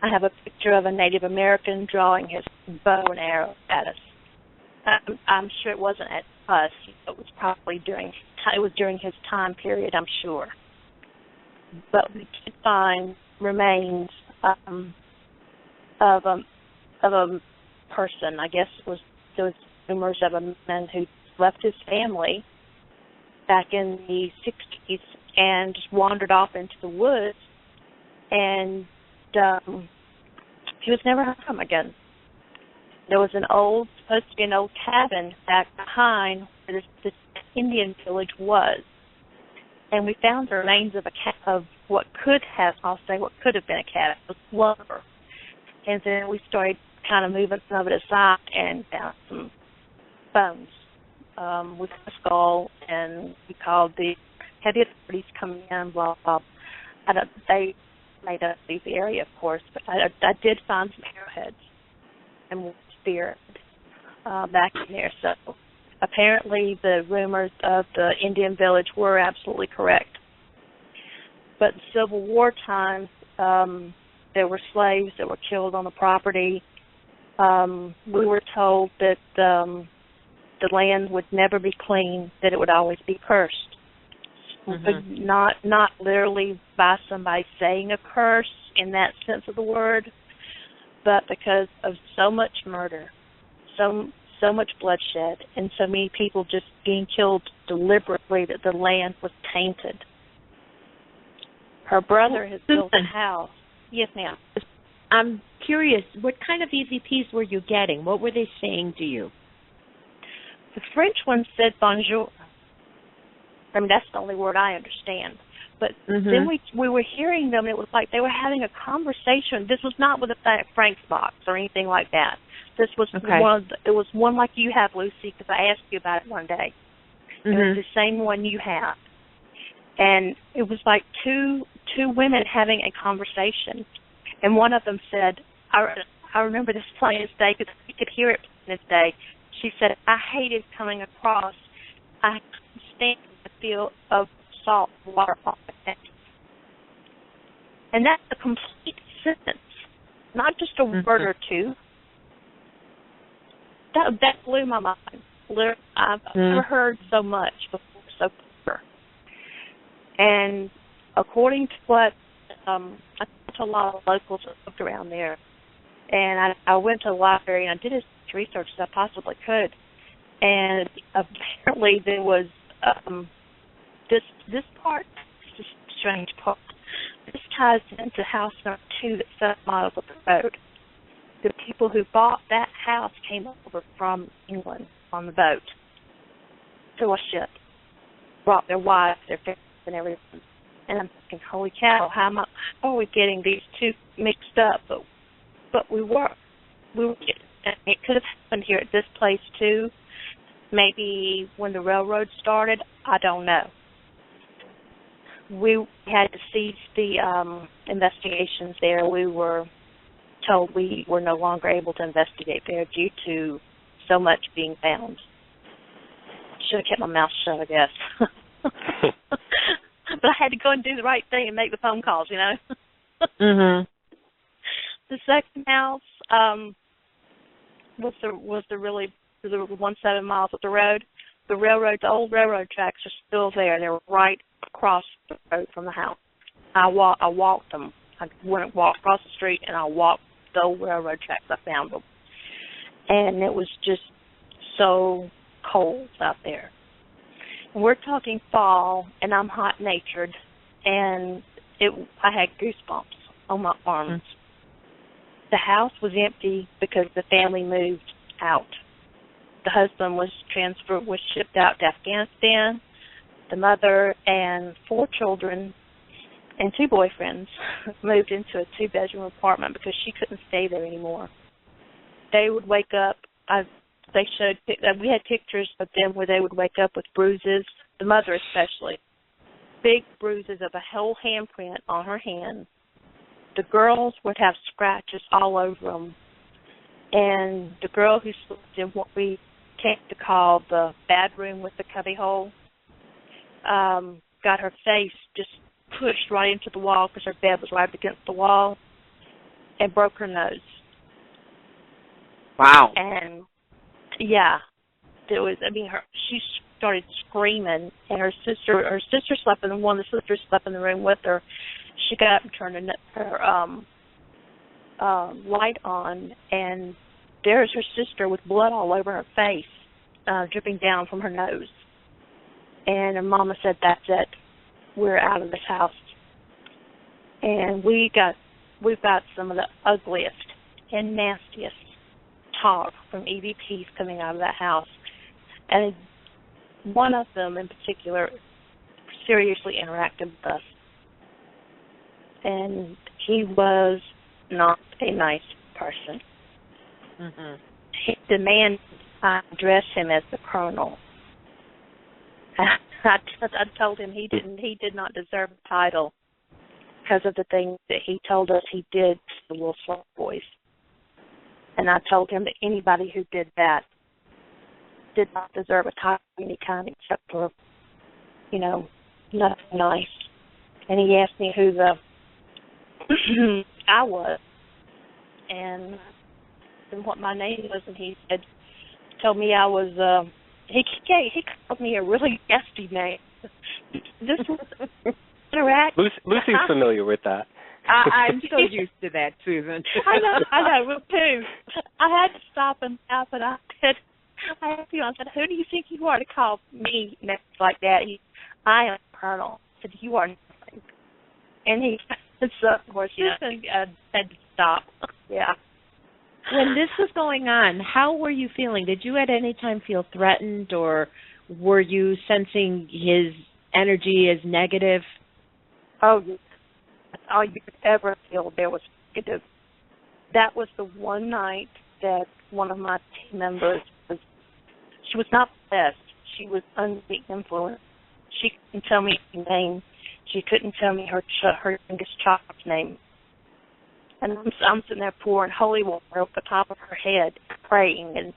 I have a picture of a Native American drawing his bow and arrow at us. I'm sure it wasn't at us. It was probably during his time period, I'm sure. But we did find remains of a person. I guess there was rumors of a man who left his family back in the 60s and just wandered off into the woods and She was never home again. There was supposed to be an old cabin back behind where this Indian village was. And we found the remains of what could have been a cabin. It was lumber. And then we started kind of moving some of it aside and found some bones with a skull, and we had the authorities come in, blah, blah. They made us leave the area, of course, but I did find some arrowheads and one spear back in there. So apparently the rumors of the Indian village were absolutely correct. But in Civil War times, there were slaves that were killed on the property. We were told that the land would never be clean, that it would always be cursed. Mm-hmm. Not literally by somebody saying a curse in that sense of the word, but because of so much murder, so much bloodshed, and so many people just being killed deliberately that the land was tainted. Her brother has built a house. Yes, ma'am. I'm curious, what kind of EVPs were you getting? What were they saying to you? The French one said bonjour. I mean, that's the only word I understand. But then we were hearing them, and it was like they were having a conversation. This was not with a Frank's box or anything like that. This was it was one like you have, Lucy, because I asked you about it one day. It was the same one you have. And it was like two women having a conversation. And one of them said, I remember this plain as day because you could hear it plain as day. She said, I hated coming across. I couldn't stand the feel of salt water on my neck. And that's a complete sentence, not just a word or two. That blew my mind. I've never heard so much before, so clear. And according to what I talked to a lot of locals that lived around there, and I went to the library and I did as much research as I possibly could. And apparently there was this part, this is a strange part. This ties into house number 2 that's 7 miles up the road. The people who bought that house came over from England on the boat to a ship, brought their wives, their families, and everything. And I'm thinking, holy cow, how are we getting these two mixed up? But we were. It could have happened here at this place too. Maybe when the railroad started, I don't know. We had to cease the investigations there. We were told we were no longer able to investigate there due to so much being found. Should have kept my mouth shut, I guess. But I had to go and do the right thing and make the phone calls, you know. The second house was the 1 7 miles up the road. The old railroad tracks are still there. They were right across the road from the house. I walked them. I walked across the street and I walked the old railroad tracks. I found them, and it was just so cold out there. And we're talking fall, and I'm hot-natured, and I had goosebumps on my arms. The house was empty because the family moved out. The husband was shipped out to Afghanistan. The mother and 4 children and 2 boyfriends moved into a 2-bedroom apartment because she couldn't stay there anymore. They would wake up. We had pictures of them where they would wake up with bruises, the mother especially, big bruises of a whole handprint on her hand. The girls would have scratches all over them. And the girl who slept in what we came to call the bad room with the cubby hole got her face just pushed right into the wall because her bed was right against the wall and broke her nose. Wow. And yeah, she started screaming, and her sister slept in the one. The sister slept in the room with her. She got up and turned her light on, and there's her sister with blood all over her face, dripping down from her nose. And her mama said, "That's it. We're out of this house." And we've got some of the ugliest and nastiest talk from EVPs coming out of that house. And one of them in particular seriously interacted with us. And he was not a nice person. Mhm. He demanded I address him as the Colonel. I told him he did not deserve a title because of the things that he told us he did to the little slot boys. And I told him that anybody who did that did not deserve a title of any kind except for, nothing nice. And he asked me who I was and what my name was, and he told me I was, he called me a really nasty name. This was interact. Lucy's familiar with that. I'm so used to that, Susan. I know, me too. I had to stop and laugh, and I said, who do you think you are to call me names like that? I am Colonel. I said, you are nothing. And so, of course, I had to stop. Yeah. When this was going on, how were you feeling? Did you at any time feel threatened, or were you sensing his energy as negative? Oh, that's all you could ever feel there was negative. That was the one night that one of my team members she was not blessed. She was under the influence. She couldn't tell me her name. She couldn't tell me her youngest child's name. And I'm sitting there pouring holy water over the top of her head, praying. And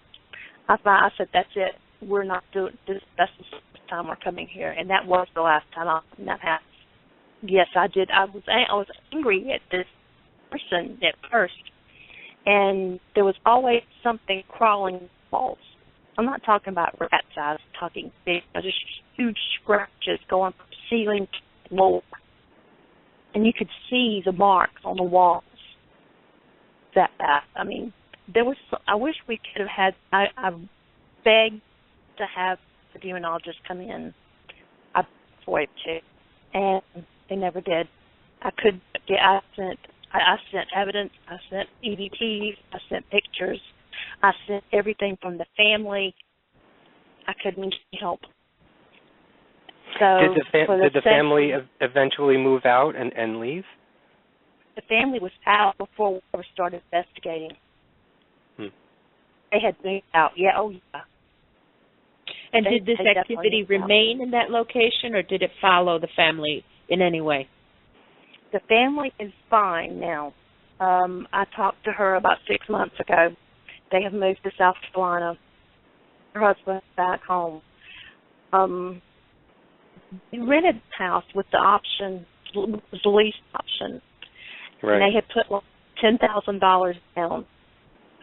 I said, that's it. We're not doing this. That's the first time we're coming here. And that was the last time I was in that house. Yes, I did. I was angry at this person at first. And there was always something crawling in the walls. I'm not talking about rat size. I'm talking big, just huge scratches going from ceiling to floor. And you could see the marks on the walls. That bad. I mean, I wish we could have had. I begged to have the demonologist come in. I begged for it too, and they never did. I sent evidence. I sent EVPs. I sent pictures. I sent everything from the family. I couldn't help. So did the family eventually move out and leave? The family was out before we ever started investigating. They had moved out. Yeah, oh yeah. And did this activity remain in that location, or did it follow the family in any way? The family is fine now. I talked to her about 6 months ago. They have moved to South Carolina. Her husband's back home. They rented the house with the option, was the lease option. Right. And they had put $10,000 down.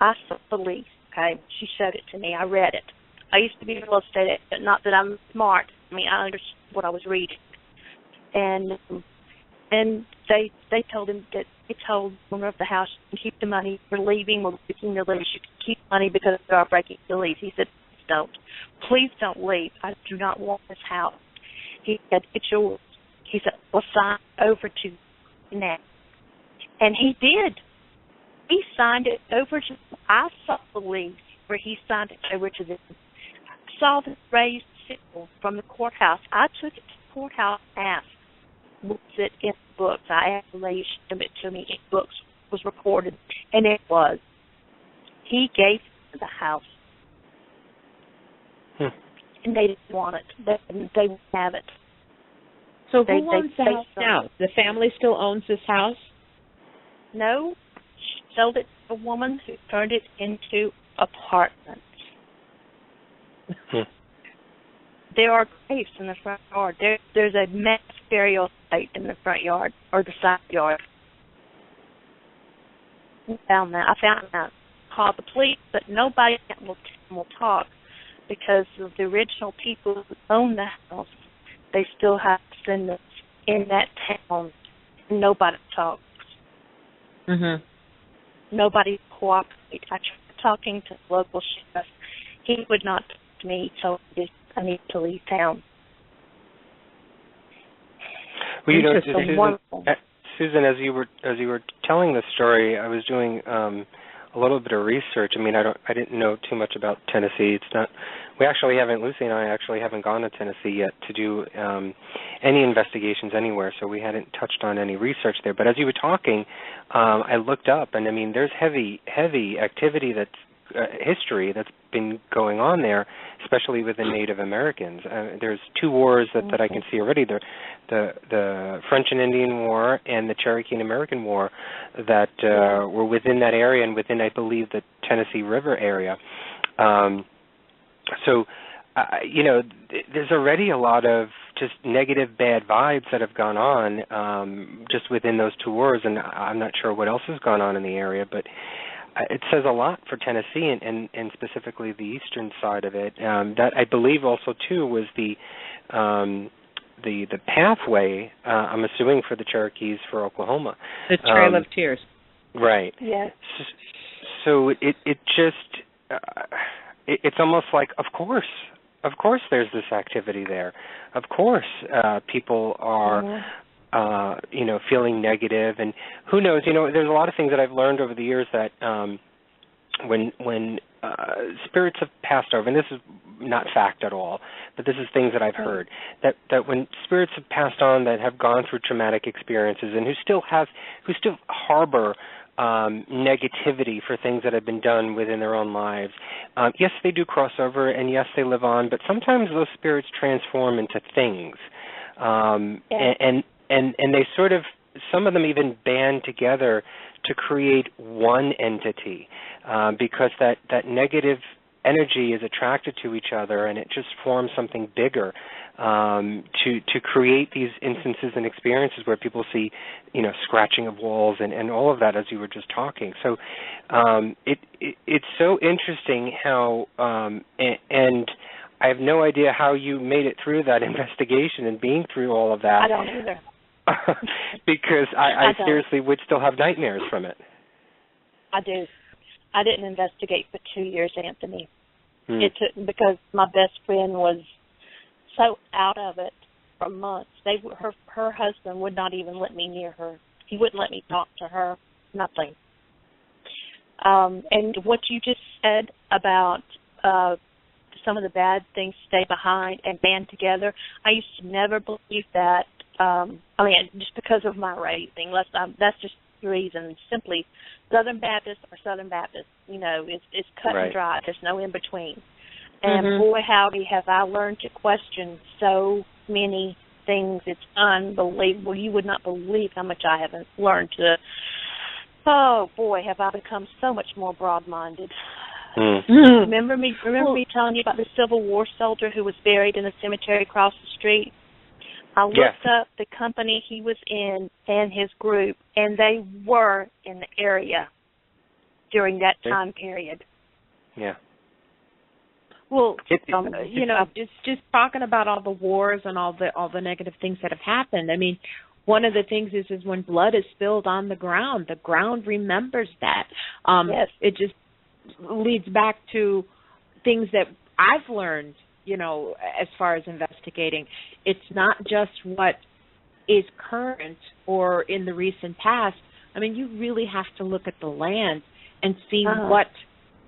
I saw the lease, okay? She showed it to me. I read it. I used to be a real estate agent, not that I'm smart. I mean, I understood what I was reading. And they told him that they told the owner of the house, you can keep the money. We're leaving. We're breaking the lease. You can keep the money because we are breaking the lease. He said, Please don't leave. I do not want this house. He said, it's yours. He said, well, sign over to you now. And he did. He signed it over to, I saw the lease where he signed it over to them. I saw the raised seal from the courthouse. I took it to the courthouse and asked, was it in the books? I asked the lady to give it to me in books. It was recorded, and it was. He gave them the house. And they didn't want it. They wouldn't have it. So who owns the house now? The family still owns this house? No. She sold it to a woman who turned it into apartments. There are graves in the front yard. There's a mass burial site in the front yard, or the side yard. I found that. Called the police, but nobody will talk because of the original people who own the house. They still have descendants in that town, and nobody talks. Nobody cooperates. I tried talking to the local sheriff. He would not talk to me. He told me I need to leave town. Well, you know, Susan, as you were telling this story, I was doing a a little bit of research. I mean, I didn't know too much about Tennessee. Lucy and I actually haven't gone to Tennessee yet to do any investigations anywhere, so we hadn't touched on any research there. But as you were talking, I looked up, and I mean, there's heavy activity that's history that's been going on there, especially with the Native Americans. There's two wars that I can see already: the French and Indian War and the Cherokee and American War that were within that area and within, I believe, the Tennessee River area. So, there's already a lot of just negative, bad vibes that have gone on just within those two wars, and I'm not sure what else has gone on in the area, but it says a lot for Tennessee and specifically the eastern side of it. That I believe also too was the pathway. I'm assuming for the Cherokees for Oklahoma. The Trail of Tears. Right. Yes. So it just it's almost like of course there's this activity there. Of course people are. Feeling negative, and who knows? There's a lot of things that I've learned over the years that when spirits have passed over, and this is not fact at all, but this is things that I've heard, that when spirits have passed on that have gone through traumatic experiences and who still harbor negativity for things that have been done within their own lives, yes, they do cross over, and yes, they live on, but sometimes those spirits transform into things, and they sort of, some of them even band together to create one entity because that negative energy is attracted to each other, and it just forms something bigger to create these instances and experiences where people see, scratching of walls and all of that, as you were just talking. So it's so interesting how and I have no idea how you made it through that investigation and being through all of that. I don't either. Because I seriously would still have nightmares from it. I do. I didn't investigate for 2 years, Anthony. It took, because my best friend was so out of it for months. Her husband would not even let me near her. He wouldn't let me talk to her. Nothing. And what you just said about some of the bad things stay behind and band together, I used to never believe that. Just because of my raising, that's just the reason. Simply, Southern Baptist or Southern Baptist, it's cut and dry. There's no in between. And boy, howdy, have I learned to question so many things. It's unbelievable. You would not believe how much I haven't learned to. Oh boy, have I become so much more broad-minded. Remember me telling you about the Civil War soldier who was buried in the cemetery across the street? I looked up the company he was in and his group, and they were in the area during that time period. Yeah. Well, just talking about all the wars and all the negative things that have happened. I mean, one of the things is when blood is spilled on the ground remembers that. It just leads back to things that I've learned. As far as investigating, it's not just what is current or in the recent past. I mean, you really have to look at the land and see what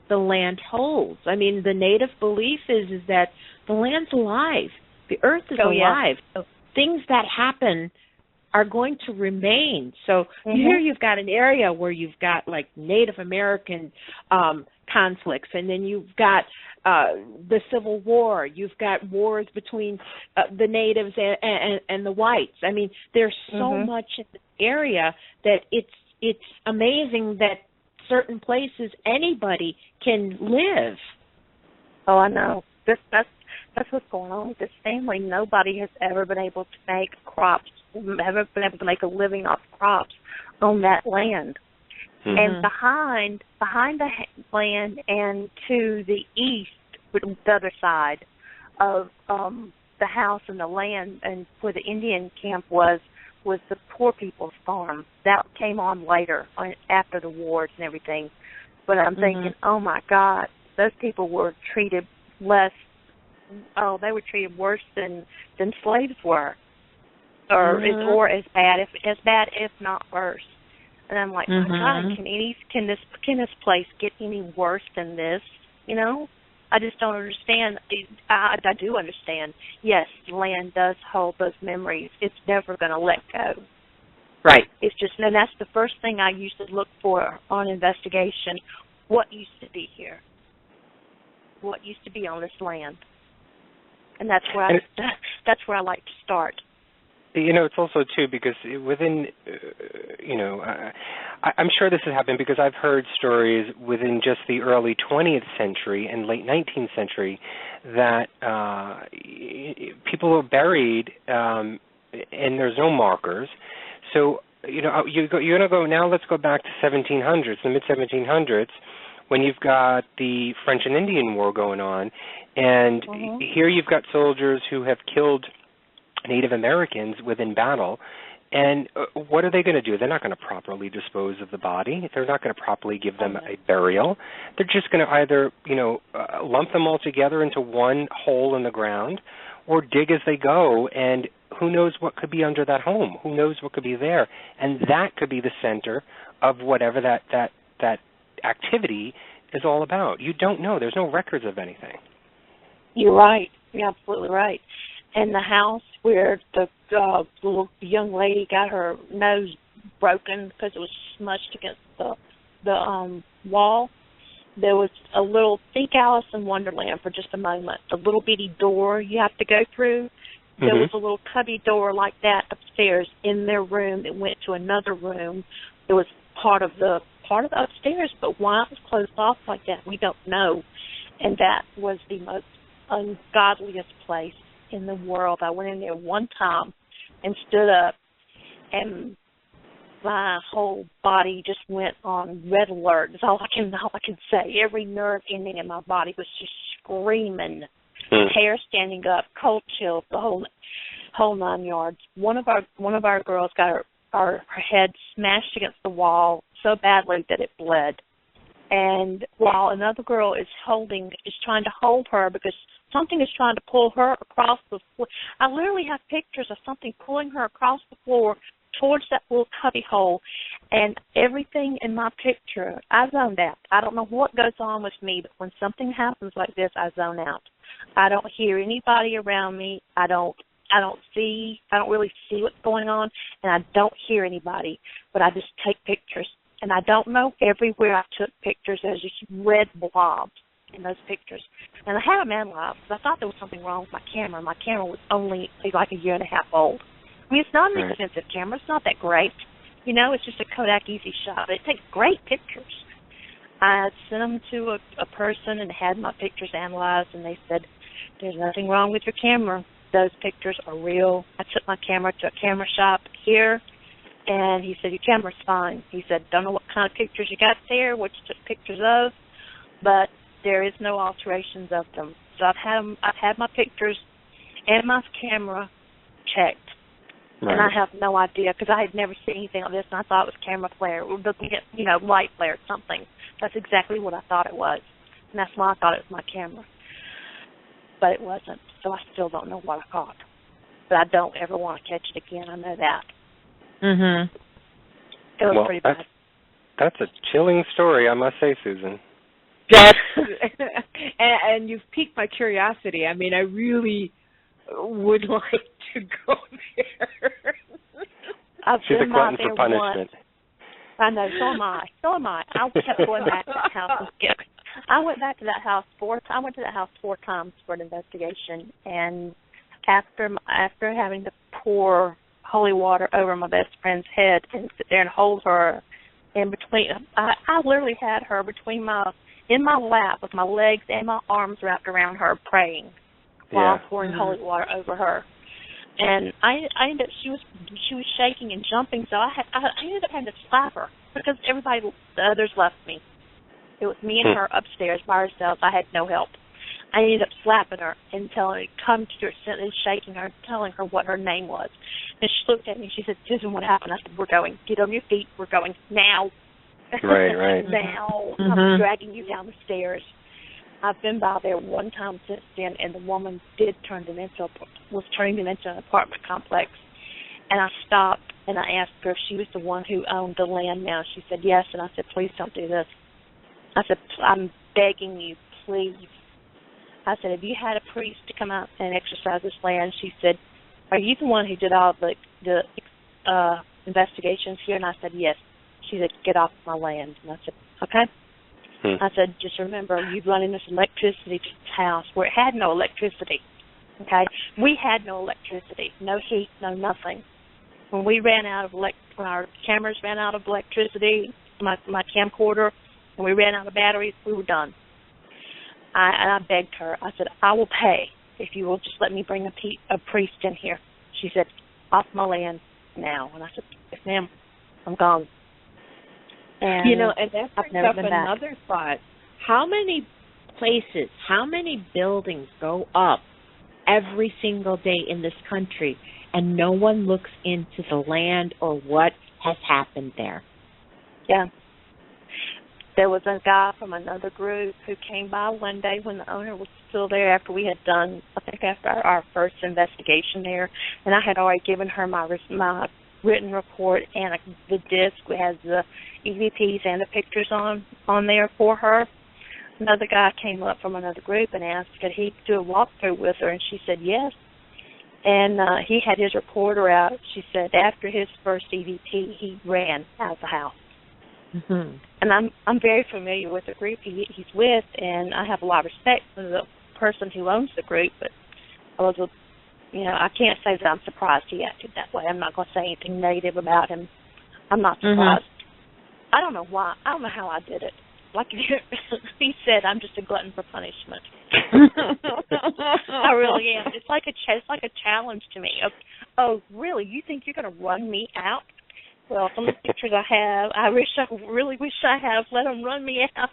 the land holds. I mean, the native belief is that the land's alive. The earth is alive. So things that happen are going to remain. So here you've got an area where you've got like Native American conflicts, and then you've got the Civil War. You've got wars between the natives and the whites. I mean, there's so much in the area that it's amazing that certain places anybody can live. Oh, I know. That's what's going on with this family. Nobody has ever been able to make crops, ever been able to make a living off crops on that land. And behind the land and to the east, the other side of the house and the land, and where the Indian camp was the poor people's farm. That came on later, after the wars and everything. But I'm thinking, oh my God, those people were treated less. Oh, they were treated worse than slaves were, or as bad, if not worse. And I'm like, my God, can this place get any worse than this? You know, I just don't understand. I do understand. Yes, land does hold those memories. It's never going to let go. Right. It's just, and that's the first thing I used to look for on investigation. What used to be here? What used to be on this land? And that's where I like to start. You know, it's also, too, because within, I'm sure this has happened because I've heard stories within just the early 20th century and late 19th century that people are buried and there's no markers. So, you're going to go, now let's go back to 1700s, the mid-1700s, when you've got the French and Indian War going on, and here you've got soldiers who have killed Native Americans within battle, and what are they going to do? They're not going to properly dispose of the body. They're not going to properly give them a burial. They're just going to either, lump them all together into one hole in the ground or dig as they go, and who knows what could be under that home? Who knows what could be there? And that could be the center of whatever that activity is all about. You don't know. There's no records of anything. You're right. You're absolutely right. And the house where the little young lady got her nose broken because it was smushed against the wall, there was a little, think Alice in Wonderland for just a moment, a little bitty door you have to go through. There was a little cubby door like that upstairs in their room that went to another room. It was part of the upstairs, but why it was closed off like that, we don't know. And that was the most ungodliest place in the world. I went in there one time and stood up, and my whole body just went on red alert. That's all I can say. Every nerve ending in my body was just screaming. Hair standing up, cold chills, the whole 9 yards. One of our girls got her head smashed against the wall so badly that it bled. And while another girl is trying to hold her because something is trying to pull her across the floor. I literally have pictures of something pulling her across the floor towards that little cubby hole, and everything in my picture, I zoned out. I don't know what goes on with me, but when something happens like this, I zone out. I don't hear anybody around me. I don't really see what's going on, and I don't hear anybody, but I just take pictures. And I don't know, everywhere I took pictures, there's just red blobs in those pictures. And I had them analyzed because I thought there was something wrong with my camera. My camera was only like a year and a half old. I mean, it's not an expensive camera. It's not that great. It's just a Kodak Easy Shot, but it takes great pictures. I sent them to a person and had my pictures analyzed, and they said, there's nothing wrong with your camera. Those pictures are real. I took my camera to a camera shop here, and he said, your camera's fine. He said, don't know what kind of pictures you got there, what you took pictures of, but there is no alterations of them. So I've had my pictures and my camera checked. Right. And I have no idea because I had never seen anything like this, and I thought it was camera flare, or light flare, something. That's exactly what I thought it was, and that's why I thought it was my camera. But it wasn't, so I still don't know what I caught. But I don't ever want to catch it again. I know that. It was pretty bad. That's a chilling story, I must say, Susan. Yes. and you've piqued my curiosity. I mean, I really would like to go there. She's a glutton for punishment. I know, so am I. I kept going back to that house. I went back to that house I went to that house 4 times for an investigation, and after having to pour holy water over my best friend's head and sit there and hold her in between, I literally had her in my lap with my legs and my arms wrapped around her praying while pouring holy water over her. And I ended up, she was shaking and jumping, so I ended up having to slap her because the others left me. It was me and her upstairs by herself. I had no help. I ended up slapping her and telling her to come to her senses, shaking her, telling her what her name was. And she looked at me and she said, Susan, what happened? I said, we're going. Get on your feet. We're going now. Right. Now. I'm dragging you down the stairs. I've been by there one time since then, and the woman was turning them into an apartment complex. And I stopped And I asked her if she was the one who owned the land now. She said yes, and I said, please don't do this. I said, I'm begging you, please. I said, have you had a priest to come out and exercise this land? She said, are you the one who did all the investigations here? And I said, yes. She said, get off my land. And I said, okay. I said, just remember, you running this electricity to this house where it had no electricity. Okay? We had no electricity, no heat, no nothing. When we ran out of when our cameras ran out of electricity, my camcorder, and we ran out of batteries, we were done. And I begged her. I said, I will pay if you will just let me bring a priest in here. She said, off my land now. And I said, yes, ma'am, I'm gone. And and that brings up another thought. How many places, how many buildings go up every single day in this country, and no one looks into the land or what has happened there? Yeah. There was a guy from another group who came by one day when the owner was still there after we had done, I think after our first investigation there, and I had already given her my written report and the disc has the EVPs and the pictures on there for her. Another guy came up from another group and asked could he do a walkthrough with her, and she said yes. And he had his reporter out. She said after his first EVP, he ran out of the house. Mm-hmm. And I'm very familiar with the group he's with, and I have a lot of respect for the person who owns the group, but I can't say that I'm surprised he acted that way. I'm not going to say anything negative about him. I'm not surprised. I don't know why. I don't know how I did it. Like he said, I'm just a glutton for punishment. I really am. It's like a challenge to me. Oh, really? You think you're going to run me out? Well, some of the pictures I really wish I have let them run me out.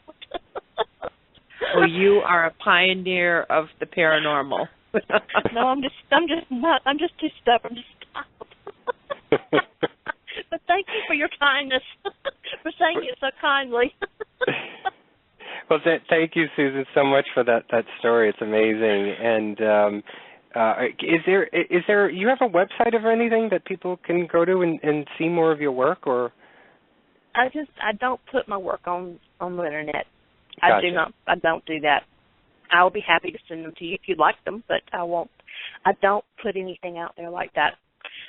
Well, you are a pioneer of the paranormal. No, I'm just too stubborn to stop. But thank you for your kindness, for saying it so kindly. Well, thank you, Susan, so much for that story. It's amazing. And is there you have a website or anything that people can go to and see more of your work, or? I don't put my work on the internet. Gotcha. I don't do that. I will be happy to send them to you if you'd like them, but I won't. I don't put anything out there like that.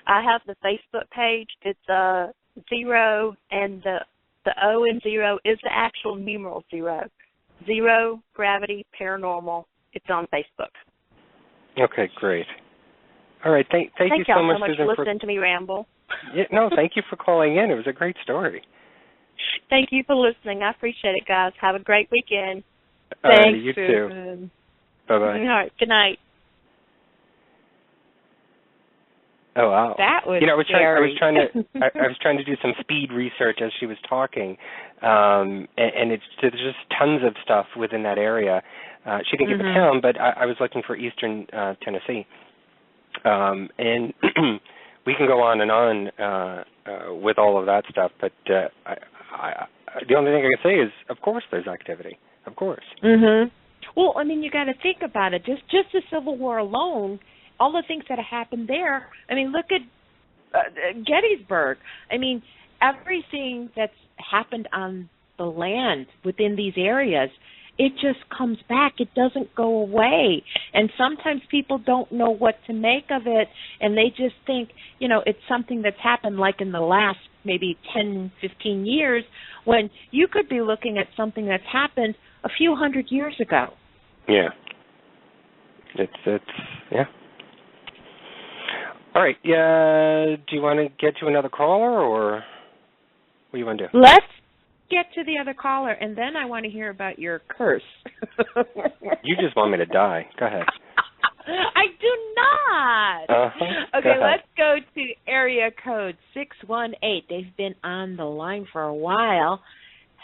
I have the Facebook page. It's 0, and the O in 0 is the actual numeral 0. 0 Gravity Paranormal. It's on Facebook. Okay, great. All right, thank you so much, Susan, for listening to me ramble. Yeah, no, thank you for calling in. It was a great story. Thank you for listening. I appreciate it, guys. Have a great weekend. Thanks, you Susan. too. Bye-bye. All right, good night. Oh wow! That was I was scary. I was trying to do some speed research as she was talking, and there's just tons of stuff within that area. She didn't give a town, but I was looking for Eastern Tennessee, and we can go on and on with all of that stuff. But the only thing I can say is, of course, there's activity. Of course. Well, I mean, you got to think about it. Just the Civil War alone. All the things that have happened there. I mean, look at Gettysburg. I mean, everything that's happened on the land within these areas, it just comes back. It doesn't go away. And sometimes people don't know what to make of it, and they just think, it's something that's happened like in the last maybe 10, 15 years, when you could be looking at something that's happened a few hundred years ago. Yeah. It's yeah. All right. Yeah. Do you want to get to another caller, or what do you want to do? Let's get to the other caller, and then I want to hear about your curse. You just want me to die. Go ahead. I do not. Okay, let's go to area code 618. They've been on the line for a while.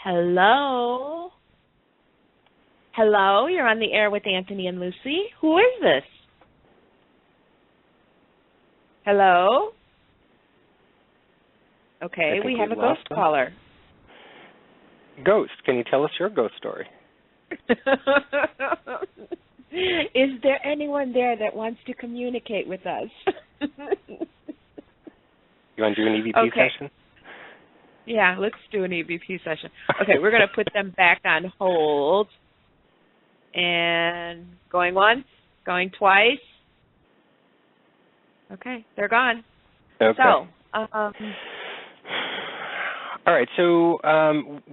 Hello? Hello, you're on the air with Anthony and Lucy. Who is this? Hello? Okay, we have a ghost caller. Ghost, can you tell us your ghost story? Is there anyone there that wants to communicate with us? You want to do an EVP session? Yeah, let's do an EVP session. Okay, we're going to put them back on hold. And going once, going twice. Okay, they're gone. Okay. So, all right, so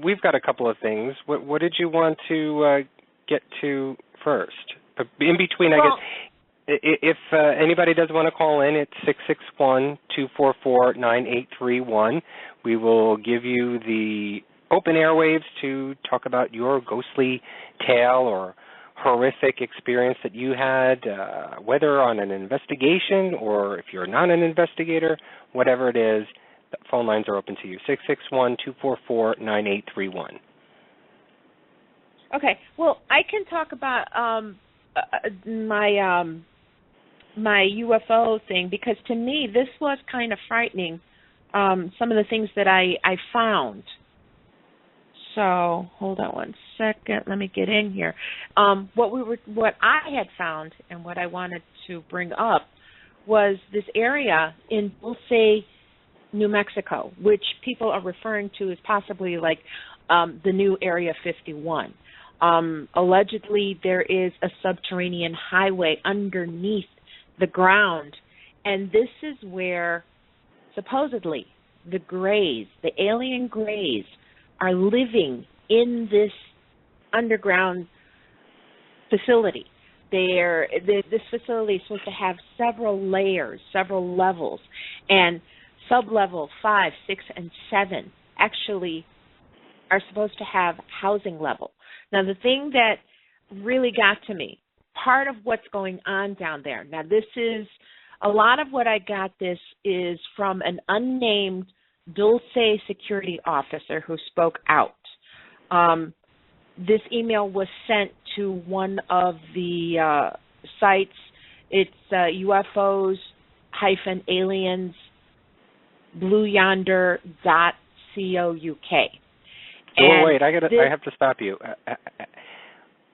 we've got a couple of things. What did you want to get to first? In between, I guess, if anybody does want to call in, it's 661-244-9831. We will give you the open airwaves to talk about your ghostly tale or horrific experience that you had, whether on an investigation or if you're not an investigator, whatever it is, the phone lines are open to you, 661-244-9831. Okay, well, I can talk about my UFO thing, because to me this was kind of frightening, some of the things that I found. So hold on one second. Let me get in here. What I had found and what I wanted to bring up was this area in Dulce, New Mexico, which people are referring to as possibly like the new Area 51. Allegedly, there is a subterranean highway underneath the ground, and this is where supposedly the Greys, the alien Greys, are living in this underground facility. This facility is supposed to have several layers, several levels, and sub-level 5, 6, and 7 actually are supposed to have housing level. Now, the thing that really got to me, part of what's going on down there, now this is, a lot of what I got this is from an unnamed Dulce security officer who spoke out. This email was sent to one of the sites. It's UFOs-aliens blueyonder.co.uk. Oh, wait, I have to stop you.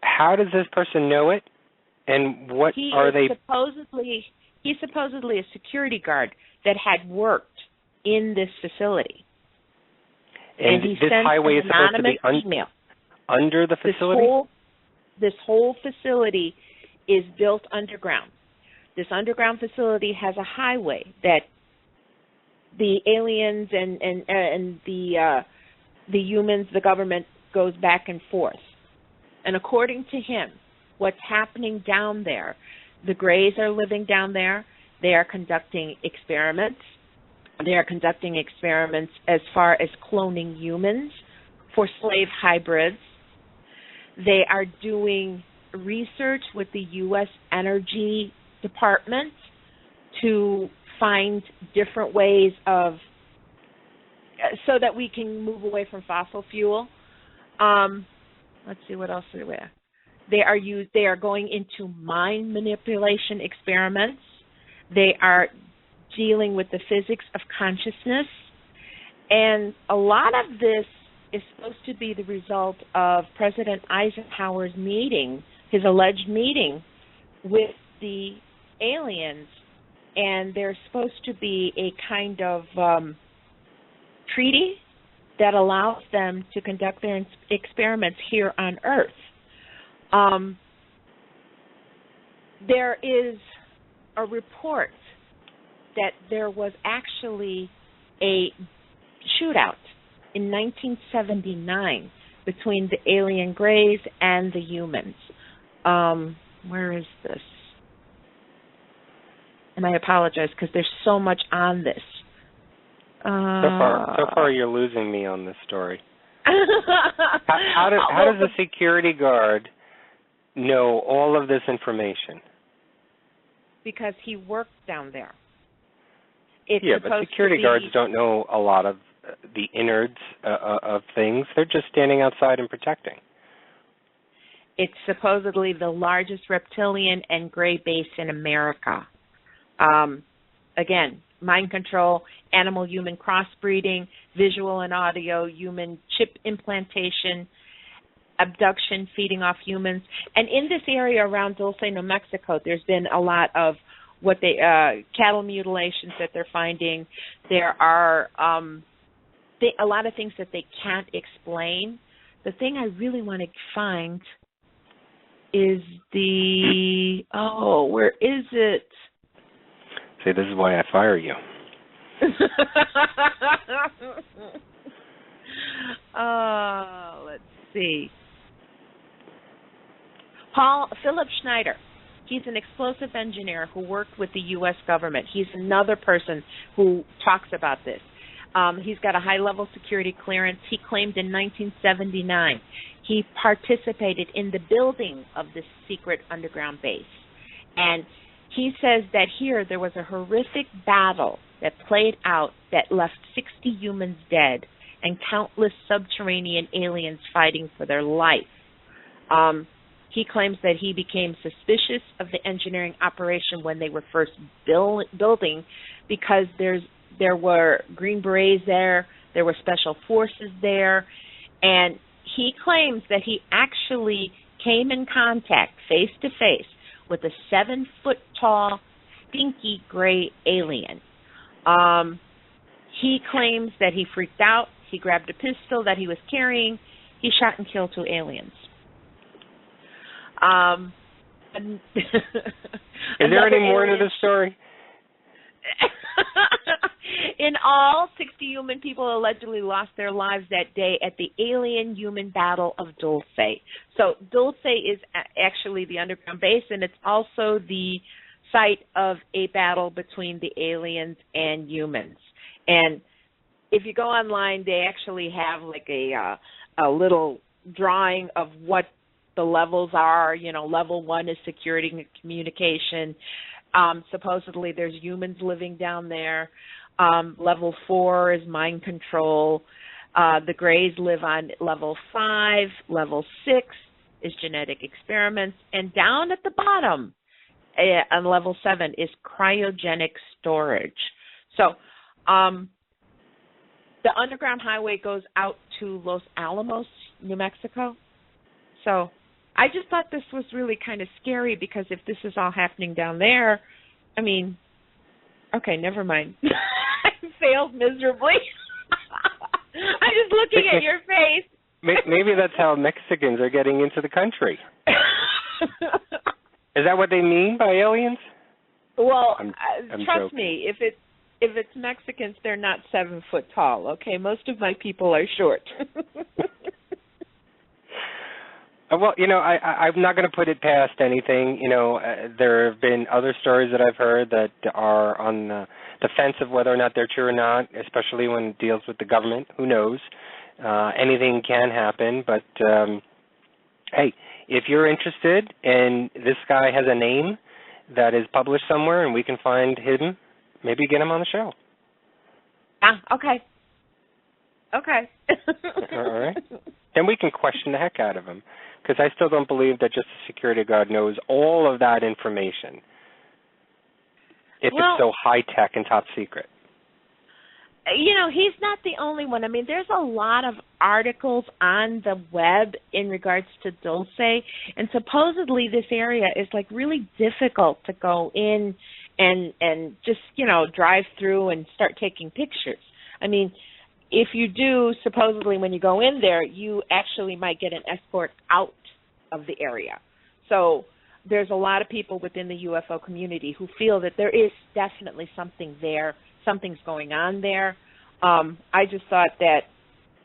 How does this person know it? And what are they? He's supposedly a security guard that had worked in this facility. And he this sent highway an is supposed to be email. Under the facility? This whole facility is built underground. This underground facility has a highway that the aliens and the humans, the government, goes back and forth. And according to him, what's happening down there, the Greys are living down there. They are conducting experiments. They are conducting experiments as far as cloning humans for slave hybrids. They are doing research with the U.S. Energy Department to find different ways of, so that we can move away from fossil fuel. Let's see what else are there. They are going into mind manipulation experiments. They are dealing with the physics of consciousness. And a lot of this is supposed to be the result of President Eisenhower's meeting, his alleged meeting with the aliens. And there's supposed to be a kind of treaty that allows them to conduct their experiments here on Earth. There is a report that there was actually a shootout in 1979 between the alien Greys and the humans. Where is this? And I apologize because there's so much on this. So far you're losing me on this story. How does the security guard know all of this information? Because he worked down there. But security guards don't know a lot of the innards of things. They're just standing outside and protecting. It's supposedly the largest reptilian and gray base in America. Again, mind control, animal-human crossbreeding, visual and audio, human chip implantation, abduction, feeding off humans. And in this area around Dulce, New Mexico, there's been a lot of what they cattle mutilations that they're finding. There are a lot of things that they can't explain. The thing I really want to find is where is it? See, this is why I fire you. Let's see. Philip Schneider. He's an explosive engineer who worked with the U.S. government. He's another person who talks about this. He's got a high-level security clearance. He claimed in 1979 he participated in the building of this secret underground base. And he says that here there was a horrific battle that played out that left 60 humans dead and countless subterranean aliens fighting for their life. He claims that he became suspicious of the engineering operation when they were first building because there were Green Berets there were special forces there, and he claims that he actually came in contact face-to-face with a 7-foot-tall, stinky gray alien. He claims that he freaked out. He grabbed a pistol that he was carrying. He shot and killed 2 aliens. Is there any more to this story? In all, 60 human people allegedly lost their lives that day at the alien-human battle of Dulce. So Dulce is actually the underground base, and it's also the site of a battle between the aliens and humans. And if you go online, they actually have like a little drawing of what the levels are. You know, level 1 is security and communication. Supposedly there's humans living down there. Level 4 is mind control. The Greys live on level 5. Level 6 is genetic experiments. And down at the bottom on level 7 is cryogenic storage. So the underground highway goes out to Los Alamos, New Mexico. So I just thought this was really kind of scary because if this is all happening down there, I mean, okay, never mind. I failed miserably. I'm just looking at your face. Maybe that's how Mexicans are getting into the country. Is that what they mean by aliens? Well, I'm trust joking. me, if it's Mexicans, they're not 7 foot tall. Okay, most of my people are short. Well, you know, I'm not going to put it past anything. You know, there have been other stories that I've heard that are on the fence of whether or not they're true or not, especially when it deals with the government. Who knows? Anything can happen. But, hey, if you're interested and this guy has a name that is published somewhere and we can find him, maybe get him on the show. Okay. Okay. All right. Then we can question the heck out of him. Because I still don't believe that just a security guard knows all of that information if it's so high-tech and top secret. You know, he's not the only one. I mean, there's a lot of articles on the web in regards to Dulce, and supposedly this area is, like, really difficult to go in and just, you know, drive through and start taking pictures. I mean, if you do, supposedly when you go in there, you actually might get an escort out of the area. So there's a lot of people within the UFO community who feel that there is definitely something there, something's going on there. I just thought that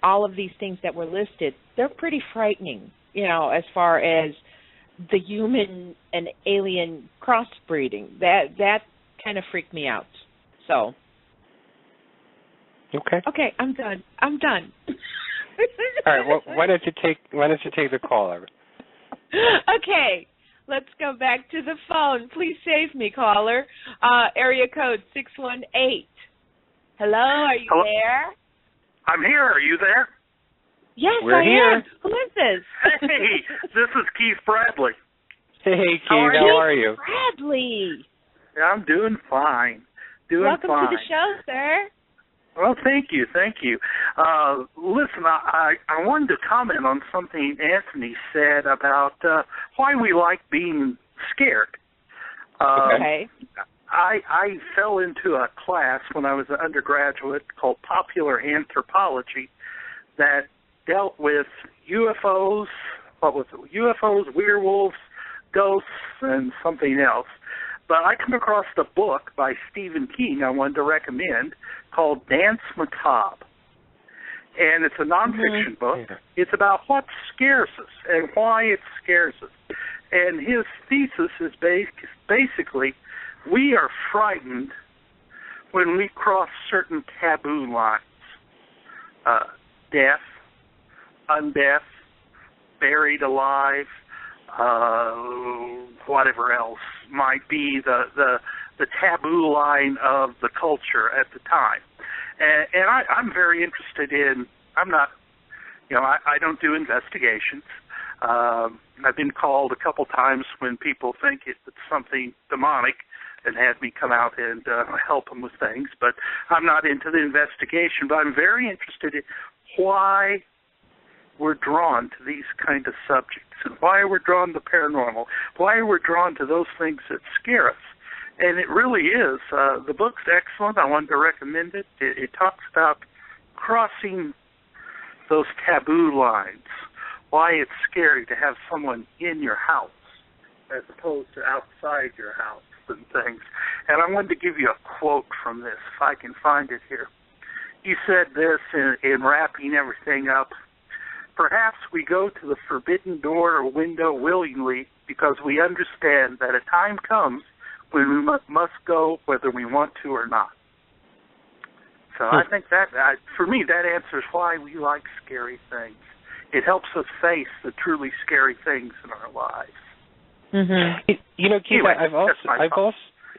all of these things that were listed, they're pretty frightening, you know, as far as the human and alien crossbreeding. That kind of freaked me out. So. Okay, I'm done. All right. Well, why don't you take the call over? Okay, let's go back to the phone. Please save me, caller. Area code 618. Hello, are you there? I'm here. Are you there? Yes, We're here. Am. Who is this? Hey, this is Keith Bradley. Hey, Keith. How are you? Bradley. Yeah, I'm doing fine. Welcome to the show, sir. Well, thank you. Listen, I wanted to comment on something Anthony said about why we like being scared. Okay. I fell into a class when I was an undergraduate called Popular Anthropology that dealt with UFOs, UFOs, werewolves, ghosts, and something else. But I come across the book by Stephen King I wanted to recommend called Dance Macabre. And it's a nonfiction book. It's about what scares us and why it scares us. And his thesis is basically we are frightened when we cross certain taboo lines. Death, undeath, buried alive, whatever else might be the taboo line of the culture at the time. And I'm very interested in, I'm not, I don't do investigations. I've been called a couple times when people think it's something demonic and had me come out and help them with things. But I'm not into the investigation, but I'm very interested in why we're drawn to these kind of subjects and why we're drawn to paranormal, why we're drawn to those things that scare us. And it really is. The book's excellent. I wanted to recommend it. It talks about crossing those taboo lines, why it's scary to have someone in your house as opposed to outside your house and things. And I wanted to give you a quote from this, if I can find it here. You said this in wrapping everything up. Perhaps we go to the forbidden door or window willingly because we understand that a time comes when we must go whether we want to or not. So I think that, for me, that answers why we like scary things. It helps us face the truly scary things in our lives. Mm-hmm. Keith, anyway, I've also,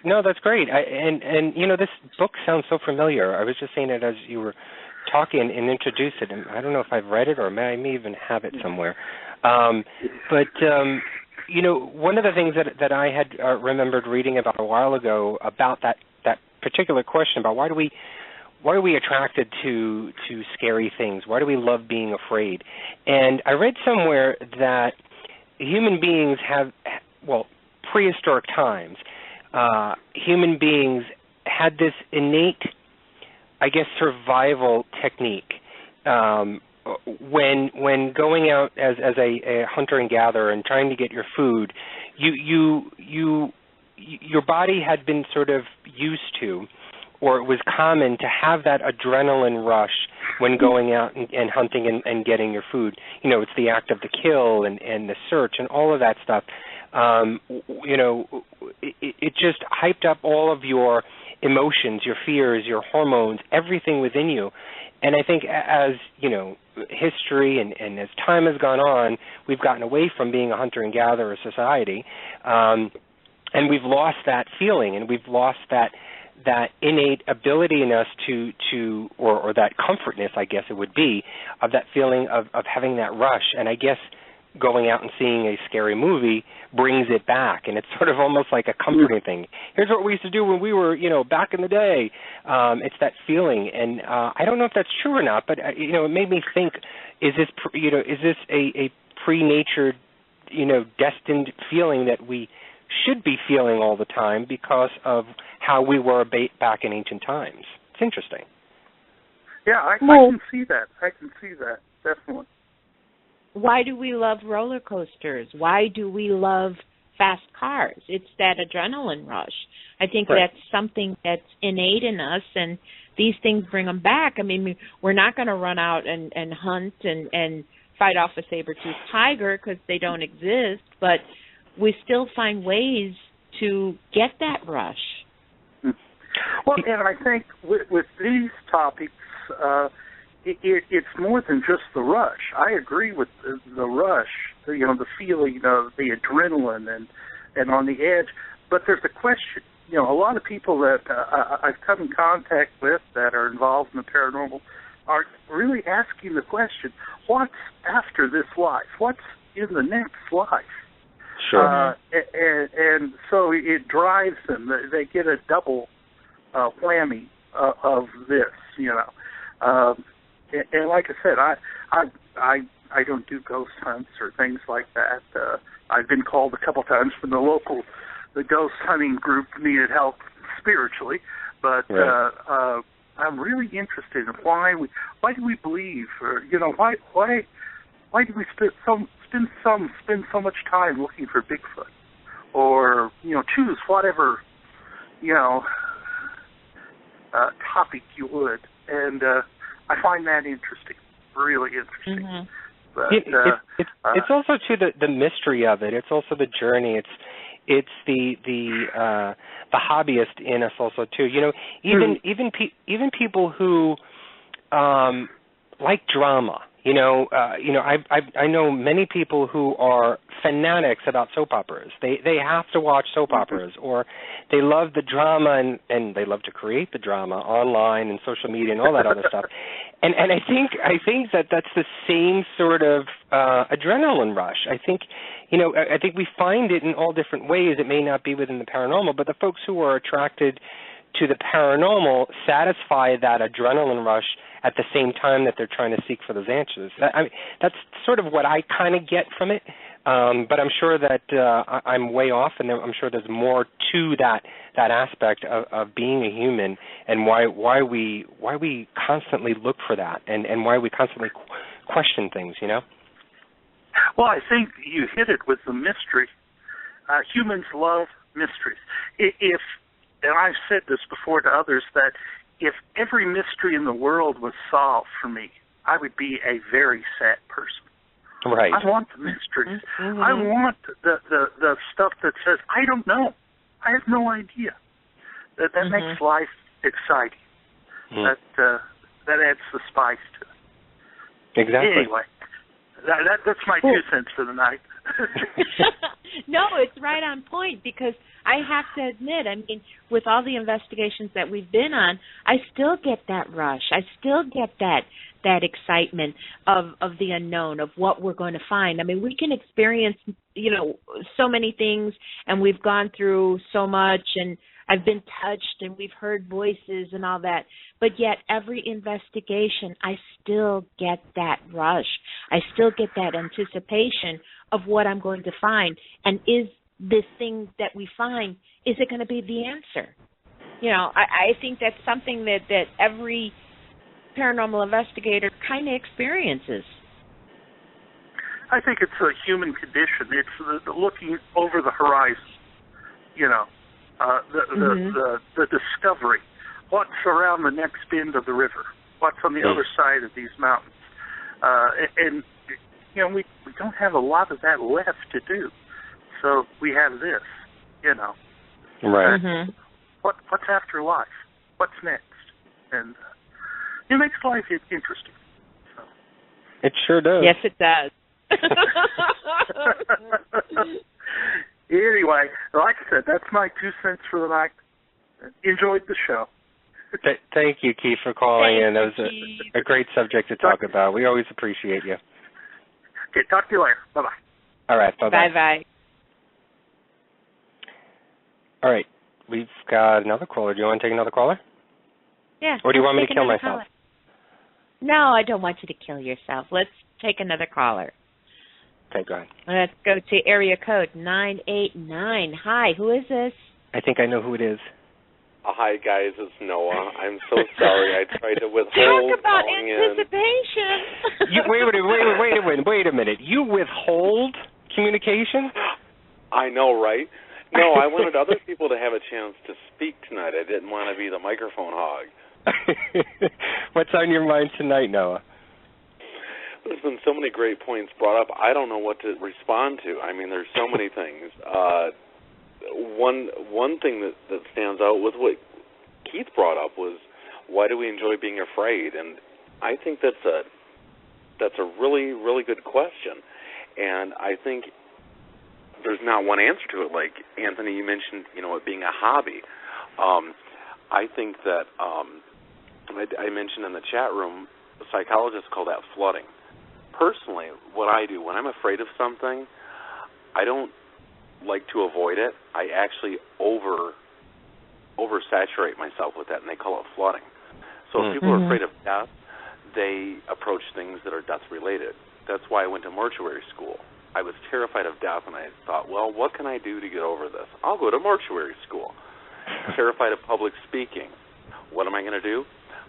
no, that's great. This book sounds so familiar. I was just saying it as you were talking and introduced it, and I don't know if I've read it or I may even have it somewhere. One of the things that I had remembered reading about a while ago about that particular question about why are we attracted to scary things? Why do we love being afraid? And I read somewhere that human beings have, prehistoric times, human beings had this innate, I guess, survival technique. When going out as a hunter and gatherer and trying to get your food, your body had been sort of used to, or it was common to have that adrenaline rush when going out and hunting and getting your food. It's the act of the kill and the search and all of that stuff. It just hyped up all of your emotions, your fears, your hormones, everything within you. And I think as, history and as time has gone on, we've gotten away from being a hunter and gatherer society, and we've lost that feeling, and we've lost that innate ability in us to or that comfortness, I guess it would be, of that feeling of having that rush. And I guess going out and seeing a scary movie brings it back, and it's sort of almost like a comforting thing. Here's what we used to do when we were, back in the day. It's that feeling, and I don't know if that's true or not, but it made me think: is this a pre-natured, destined feeling that we should be feeling all the time because of how we were back in ancient times? It's interesting. Yeah, I can see that. I can see that, definitely. Why do we love roller coasters? Why do we love fast cars? It's that adrenaline rush. I think that's something that's innate in us, and these things bring them back. I mean, we're not going to run out and hunt and fight off a saber-toothed tiger because they don't exist, but we still find ways to get that rush. Well, and I think with these topics, it's more than just the rush. I agree with the rush, the feeling of the adrenaline and on the edge. But there's a question. A lot of people that I've come in contact with that are involved in the paranormal are really asking the question, what's after this life? What's in the next life? Sure. And so it drives them. They get a double whammy of this, and like I said, I don't do ghost hunts or things like that. I've been called a couple times from the ghost hunting group needed help spiritually, but I'm really interested in why do we believe, or why do we spend so much time looking for Bigfoot, or choose whatever topic you would, and I find that interesting, really interesting. Mm-hmm. But it's also too the mystery of it. It's also the journey. It's the hobbyist in us also too. Even people who like drama. I know many people who are fanatics about soap operas. They have to watch soap operas, or they love the drama and they love to create the drama online and social media and all that other stuff. And I think that's the same sort of adrenaline rush. I think we find it in all different ways. It may not be within the paranormal, but the folks who are attracted to the paranormal satisfy that adrenaline rush at the same time that they're trying to seek for those answers. That's sort of what I kind of get from it, but I'm sure that I'm way off, and I'm sure there's more to that aspect of being a human, and why we constantly look for that, and why we constantly question things. Well, I think you hit it with the mystery. Humans love mysteries. And I've said this before to others, that if every mystery in the world was solved for me, I would be a very sad person. Right. I want the mysteries. Mm-hmm. I want the stuff that says, I don't know. I have no idea. That makes life exciting. That adds the spice to it. Exactly. Anyway, that's my 2 cents for the night. No, it's right on point, because I have to admit, with all the investigations that we've been on, I still get that rush. I still get that excitement of the unknown, of what we're going to find. We can experience, so many things, and we've gone through so much, and I've been touched, and we've heard voices and all that. But yet every investigation, I still get that rush. I still get that anticipation of what I'm going to find. And is this thing that we find, is it going to be the answer? I think that's something that every paranormal investigator kind of experiences. I think it's a human condition. It's the looking over the horizon, the discovery. What's around the next bend of the river? What's on the other side of these mountains? And we don't have a lot of that left to do. So we have this, Right. What's after life? What's next? And it makes life interesting. So. It sure does. Yes, it does. Anyway, like I said, that's my 2 cents for the night. Enjoyed the show. Thank you, Keith, for calling in. That was Keith. a great subject to talk about. We always appreciate you. Okay, talk to you later. Bye-bye. All right, bye-bye. Bye-bye. All right, we've got another caller. Do you want to take another caller? Yeah. Or do you want me to kill myself? Caller. No, I don't want you to kill yourself. Let's take another caller. Okay, go ahead. Let's go to area code 989. Hi, who is this? I think I know who it is. Hi, guys. It's Noah. I'm so sorry. I tried to withhold Talk about calling anticipation. Wait a minute. You withhold communication? I know, right? No, I wanted other people to have a chance to speak tonight. I didn't want to be the microphone hog. What's on your mind tonight, Noah? There's been so many great points brought up. I don't know what to respond to. There's so many things. One thing that stands out with what Keith brought up was, why do we enjoy being afraid? And I think that's a really, really good question. And I think there's not one answer to it. Like, Anthony, you mentioned, it being a hobby. I think that I mentioned in the chat room, psychologists call that flooding. Personally, what I do when I'm afraid of something, I don't like to avoid it. I actually oversaturate myself with that, and they call it flooding. So if people are afraid of death, they approach things that are death-related. That's why I went to mortuary school. I was terrified of death, and I thought, well, what can I do to get over this? I'll go to mortuary school. terrified of public speaking. What am I going to do?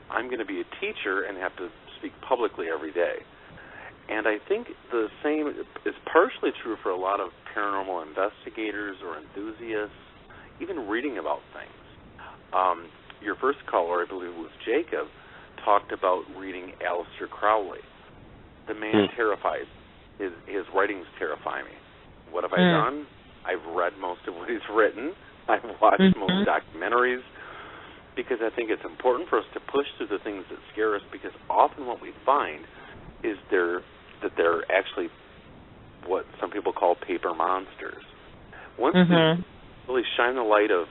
I'm going to be a teacher and have to speak publicly every day. And I think the same is partially true for a lot of paranormal investigators or enthusiasts, even reading about things. Your first caller, I believe it was Jacob, talked about reading Aleister Crowley. The man terrifies. His writings terrify me. What have I done? I've read most of what he's written. I've watched most documentaries, because I think it's important for us to push through the things that scare us, because often what we find is that they're actually what some people call paper monsters. Once we really shine the light of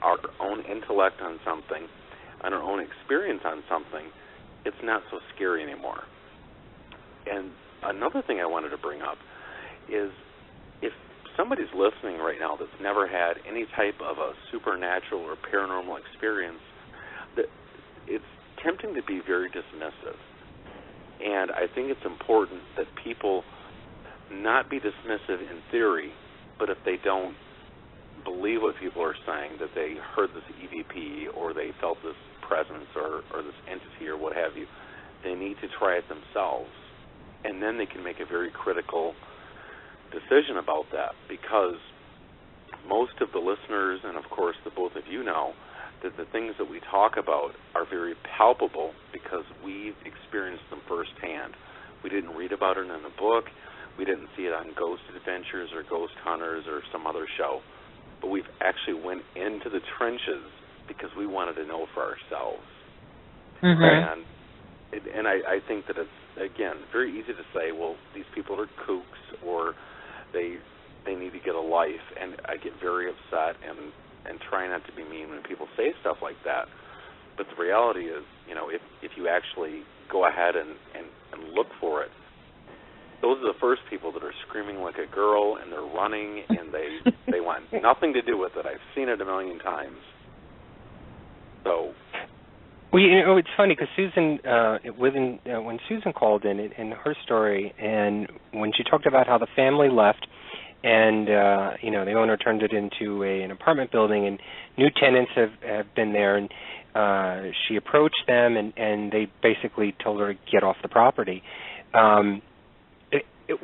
our own intellect on something, on our own experience on something, it's not so scary anymore. And another thing I wanted to bring up is, if somebody's listening right now that's never had any type of a supernatural or paranormal experience, that it's tempting to be very dismissive. And I think it's important that people not be dismissive in theory, but if they don't believe what people are saying, that they heard this EVP or they felt this presence or this entity or what have you, they need to try it themselves. And then they can make a very critical decision about that, because most of the listeners, and of course the both of you know, that the things that we talk about are very palpable because we've experienced them firsthand. We didn't read about it in a book. We didn't see it on Ghost Adventures or Ghost Hunters or some other show. But we've actually went into the trenches because we wanted to know for ourselves. And I think that it's, again, very easy to say, well, these people are kooks or they need to get a life. And I get very upset and try not to be mean when people say stuff like that. But the reality is, you know, if you actually go ahead and look for it, those are the first people that are screaming like a girl, and they're running, and they want nothing to do with it. I've seen it a million times. So, well, you know, it's funny because Susan, when Susan called in her story, and when she talked about how the family left, and you know, the owner turned it into an apartment building, and new tenants have been there, and she approached them, and they basically told her to get off the property.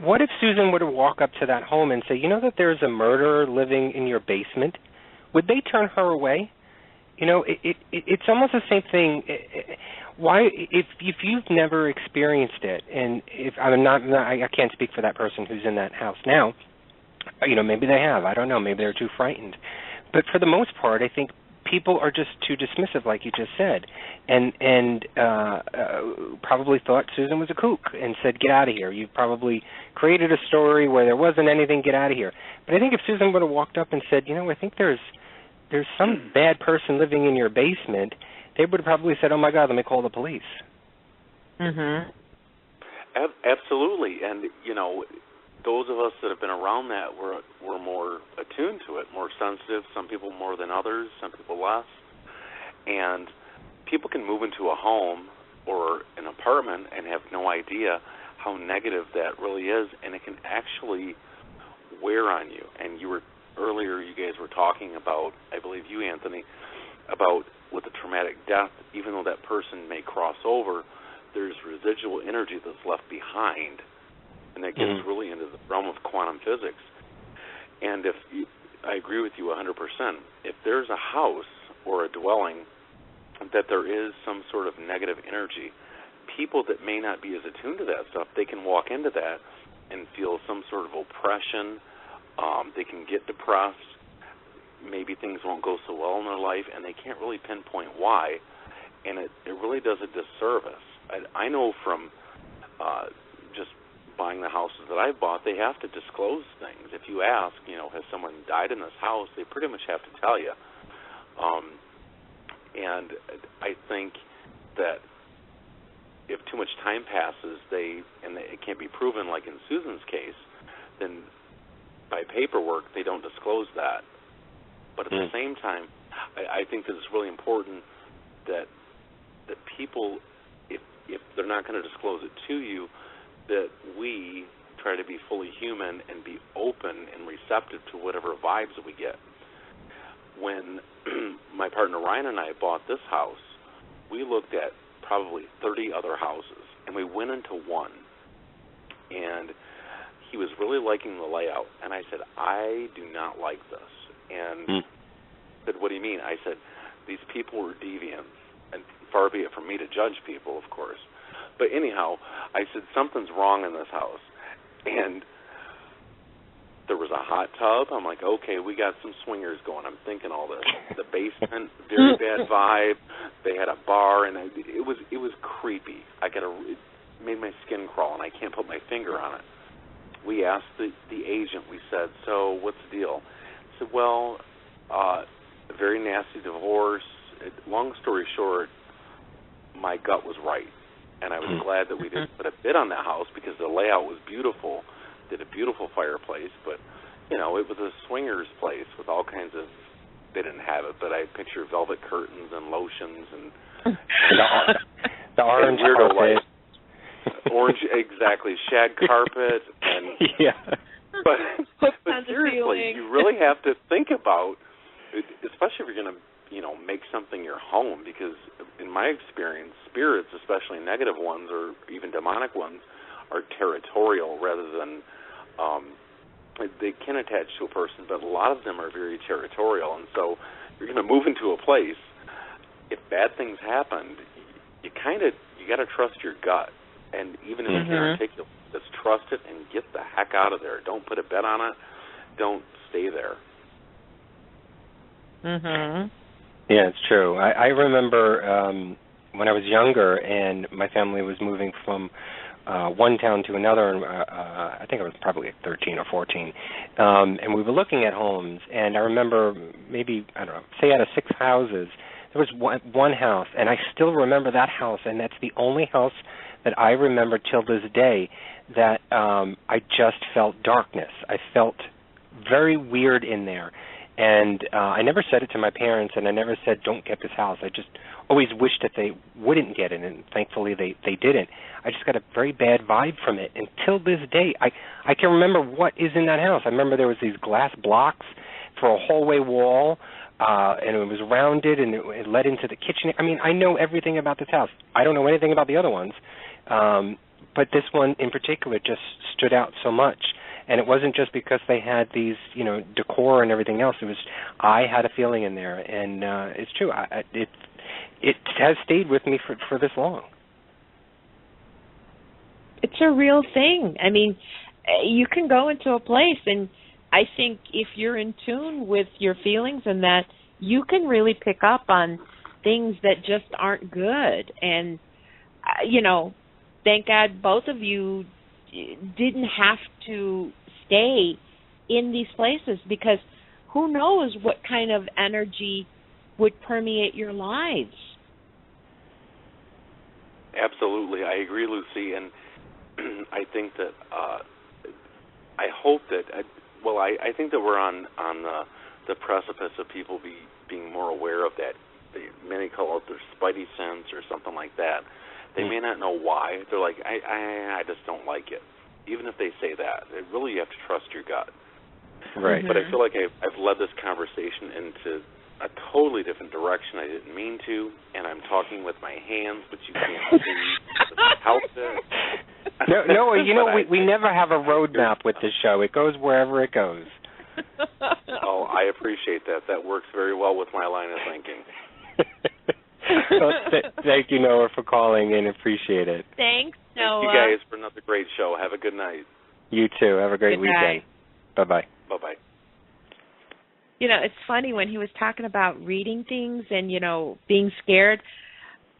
What if Susan were to walk up to that home and say, you know that there's a murderer living in your basement? Would they turn her away? You know, it's almost the same thing. Why, if you've never experienced it, and if I can't speak for that person who's in that house now. You know, maybe they have. I don't know. Maybe they're too frightened. But for the most part, I think people are just too dismissive, like you just said, and probably thought Susan was a kook and said, get out of here. You've probably created a story where there wasn't anything, get out of here. But I think if Susan would have walked up and said, you know, I think there's some bad person living in your basement, they would have probably said, oh, my God, let me call the police. Absolutely. And, you know, those of us that have been around that were more attuned to it, more sensitive, some people more than others, some people less. And people can move into a home or an apartment and have no idea how negative that really is, and it can actually wear on you. And earlier you guys were talking about, I believe you, Anthony, about with a traumatic death, even though that person may cross over, there's residual energy that's left behind. And that gets really into the realm of quantum physics. And I agree with you 100%. If there's a house or a dwelling that there is some sort of negative energy, people that may not be as attuned to that stuff, they can walk into that and feel some sort of oppression. They can get depressed. Maybe things won't go so well in their life, and they can't really pinpoint why. And it really does a disservice. I know from just buying the houses that I've bought, they have to disclose things. If you ask, you know, has someone died in this house, they pretty much have to tell you. And I think that if too much time passes, and it can't be proven, like in Susan's case, then by paperwork they don't disclose that. But at the same time, I think that it's really important that people, if they're not going to disclose it to you, that we try to be fully human and be open and receptive to whatever vibes that we get. When my partner Ryan and I bought this house, we looked at probably 30 other houses, and we went into one, and he was really liking the layout, and I said, I do not like this. And he said, what do you mean? I said, these people were deviants, and far be it from me to judge people, of course. But anyhow, I said, something's wrong in this house. And there was a hot tub. I'm like, okay, we got some swingers going. I'm thinking all this. The basement, very bad vibe. They had a bar, and it was creepy. It made my skin crawl, and I can't put my finger on it. We asked the agent. We said, so what's the deal? He said, well, a very nasty divorce. Long story short, my gut was right, and I was glad that we didn't put a bid on that house because the layout was beautiful. Did a beautiful fireplace, but it was a swingers place with all kinds of. They didn't have it, but I picture velvet curtains and lotions and the orange carpet. Orange, exactly, shag carpet, and But seriously, you really have to think about, especially if you're going to, make something your home, because in my experience, spirits, especially negative ones or even demonic ones, are territorial rather than they can attach to a person, but a lot of them are very territorial. And so you're going to move into a place. If bad things happen, you got to trust your gut. And even if you can't articulate, just trust it and get the heck out of there. Don't put a bet on it. Don't stay there. Yeah, it's true. I remember when I was younger and my family was moving from one town to another, and I think I was probably 13 or 14, and we were looking at homes, and I remember maybe, I don't know, say out of 6 houses, there was one house, and I still remember that house, and that's the only house that I remember till this day that I just felt darkness. I felt very weird in there. And I never said it to my parents, and I never said, don't get this house. I just always wished that they wouldn't get it, and thankfully they didn't. I just got a very bad vibe from it. Until this day, I can remember what is in that house. I remember there was these glass blocks for a hallway wall, and it was rounded, and it led into the kitchen. I mean, I know everything about this house. I don't know anything about the other ones, but this one in particular just stood out so much. And it wasn't just because they had these, decor and everything else. It was, I had a feeling in there, and it's true. It has stayed with me for this long. It's a real thing. I mean, you can go into a place, and I think if you're in tune with your feelings and that, you can really pick up on things that just aren't good. And, thank God both of you didn't have to stay in these places, because who knows what kind of energy would permeate your lives. Absolutely. I agree, Lucy, and I think that I hope that I think that we're on the precipice of people being more aware of that. Many call it their spidey sense or something like that. They may not know why. They're like, I just don't like it. Even if they say that, really you have to trust your gut. Right. But I feel like I've led this conversation into a totally different direction. I didn't mean to, and I'm talking with my hands, but you can't see. Help it. No. We never have a roadmap with this show. It goes wherever it goes. Oh, I appreciate that. That works very well with my line of thinking. Well, thank you, Noah, for calling in. Appreciate it. Thanks, Noah. Thank you guys for another great show. Have a good night. You too. Have a great Good weekend. night. Bye-bye. Bye-bye. It's funny when he was talking about reading things and, being scared.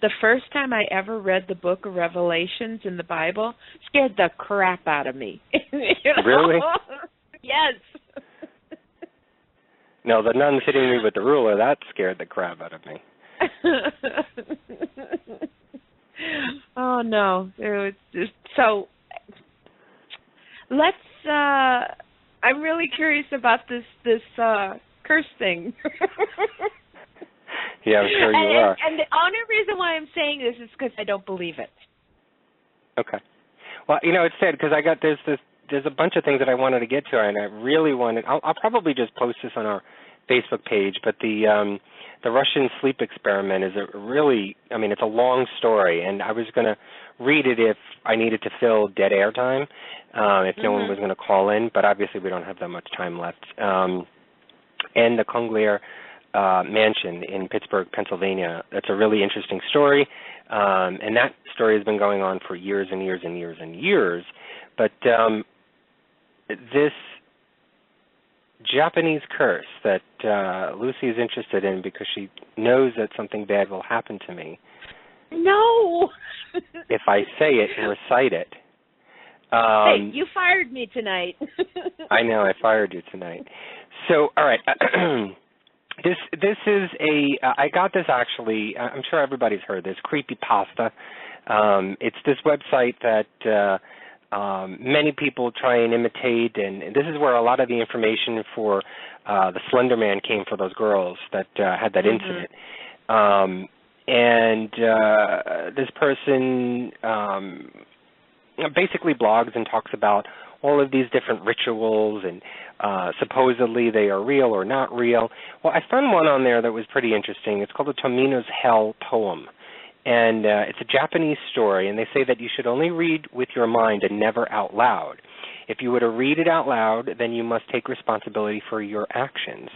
The first time I ever read the book of Revelations in the Bible scared the crap out of me. Really? Yes. No, the nun hitting me with the ruler, that scared the crap out of me. Oh no! So let's. I'm really curious about this curse thing. Yeah, I'm sure you are. And the only reason why I'm saying this is because I don't believe it. Okay. Well, it's sad because there's a bunch of things that I wanted to get to, and I really wanted. I'll probably just post this on our Facebook page, but the Russian sleep experiment is a really, it's a long story, and I was going to read it if I needed to fill dead air time, if no one was going to call in, but obviously we don't have that much time left. And the Conglier mansion in Pittsburgh, Pennsylvania, that's a really interesting story, and that story has been going on for years and years and years and years, but this Japanese curse that Lucy is interested in because she knows that something bad will happen to me. No! If I say it and recite it. Hey, you fired me tonight. I know, I fired you tonight. So, all right. This is I got this actually, I'm sure everybody's heard this, Creepypasta. It's this website that many people try and imitate, and this is where a lot of the information for the Slender Man came for those girls that had that incident. And this person basically blogs and talks about all of these different rituals, and supposedly they are real or not real. Well, I found one on there that was pretty interesting. It's called the Tomino's Hell Poem. And it's a Japanese story, and they say that you should only read with your mind and never out loud. If you were to read it out loud, then you must take responsibility for your actions.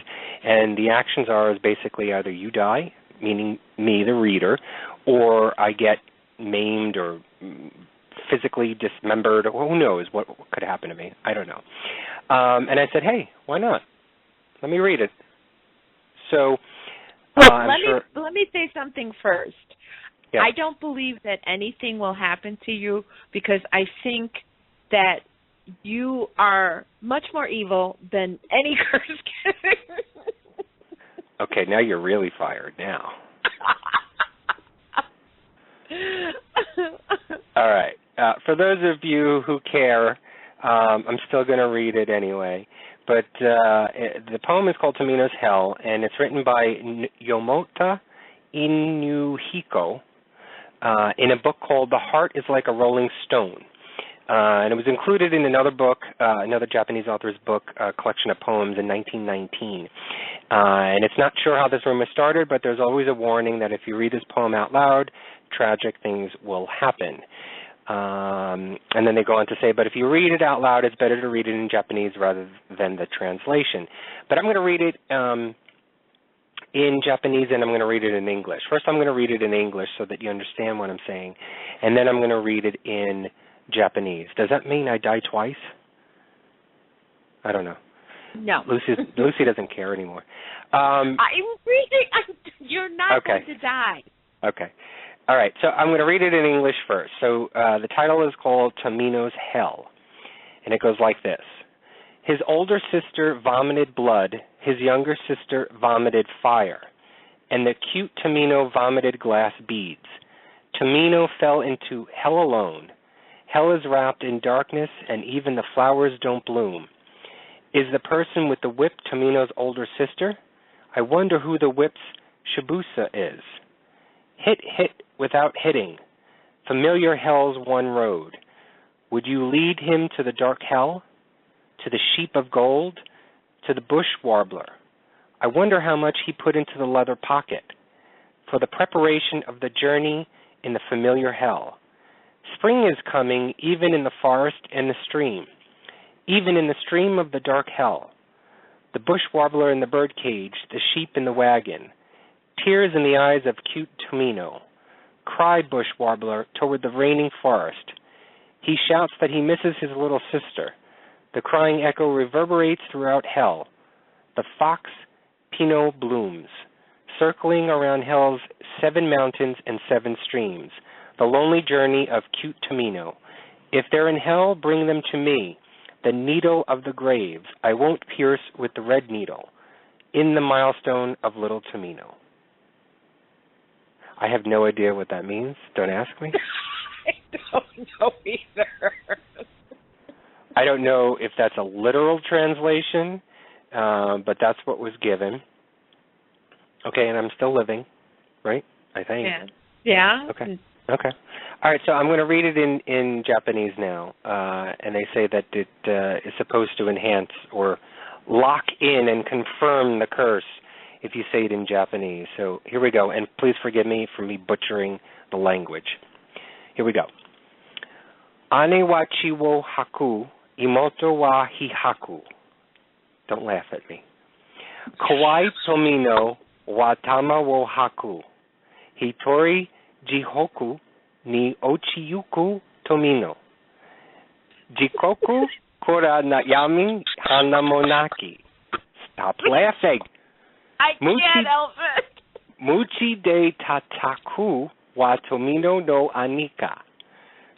And the actions is basically either you die, meaning me, the reader, or I get maimed or physically dismembered, or who knows what could happen to me. I don't know. And I said, hey, why not? Let me read it. So let me say something first. Yeah. I don't believe that anything will happen to you because I think that you are much more evil than any curse can. Okay, now you're really fired now. All right. For those of you who care, I'm still going to read it anyway. But the poem is called Tomino's Hell, and it's written by Yomota Inuhiko in a book called The Heart is Like a Rolling Stone. And it was included in another book, another Japanese author's book, collection of poems in 1919. And it's not sure how this rumor started, but there's always a warning that if you read this poem out loud, tragic things will happen. And then they go on to say, but if you read it out loud, it's better to read it in Japanese rather than the translation. But I'm going to read it in Japanese, and I'm going to read it in English. First, I'm going to read it in English so that you understand what I'm saying, and then I'm going to read it in Japanese. Does that mean I die twice? I don't know. No. Lucy doesn't care anymore. You're not going to die. Okay. All right, so I'm going to read it in English first. So the title is called Tomino's Hell, and it goes like this. His older sister vomited blood, his younger sister vomited fire, and the cute Tomino vomited glass beads. Tomino fell into hell alone. Hell is wrapped in darkness, and even the flowers don't bloom. Is the person with the whip Tomino's older sister? I wonder who the whip's Shibusa is. Hit without hitting. Familiar hell's one road. Would you lead him to the dark hell? To the sheep of gold? To the bush warbler? I wonder how much he put into the leather pocket for the preparation of the journey in the familiar hell. Spring is coming even in the forest and the stream, even in the stream of the dark hell. The bush warbler in the bird cage, the sheep in the wagon, tears in the eyes of cute Tomino. Cry, bush warbler, toward the raining forest. He shouts that he misses his little sister. The crying echo reverberates throughout hell. The fox Pino blooms, circling around hell's 7 mountains and 7 streams. The lonely journey of cute Tomino. If they're in hell, bring them to me. The needle of the graves I won't pierce with the red needle. In the milestone of little Tomino. I have no idea what that means. Don't ask me. I don't know either. I don't know if that's a literal translation, but that's what was given. Okay, and I'm still living, right? I think. Yeah. Okay. All right, so I'm going to read it in Japanese now, and they say that it is supposed to enhance or lock in and confirm the curse if you say it in Japanese. So here we go, and please forgive me for me butchering the language. Here we go. Ane wa chi wo haku, imoto wa hihaku. Don't laugh at me. Kawai tomino wa tama wo haku. Hitori jihoku ni ochiyuku tomino. Jikoku kora nayami hanamonaki. Stop laughing. I can't help it. Muchi de tataku wa tomino no anika.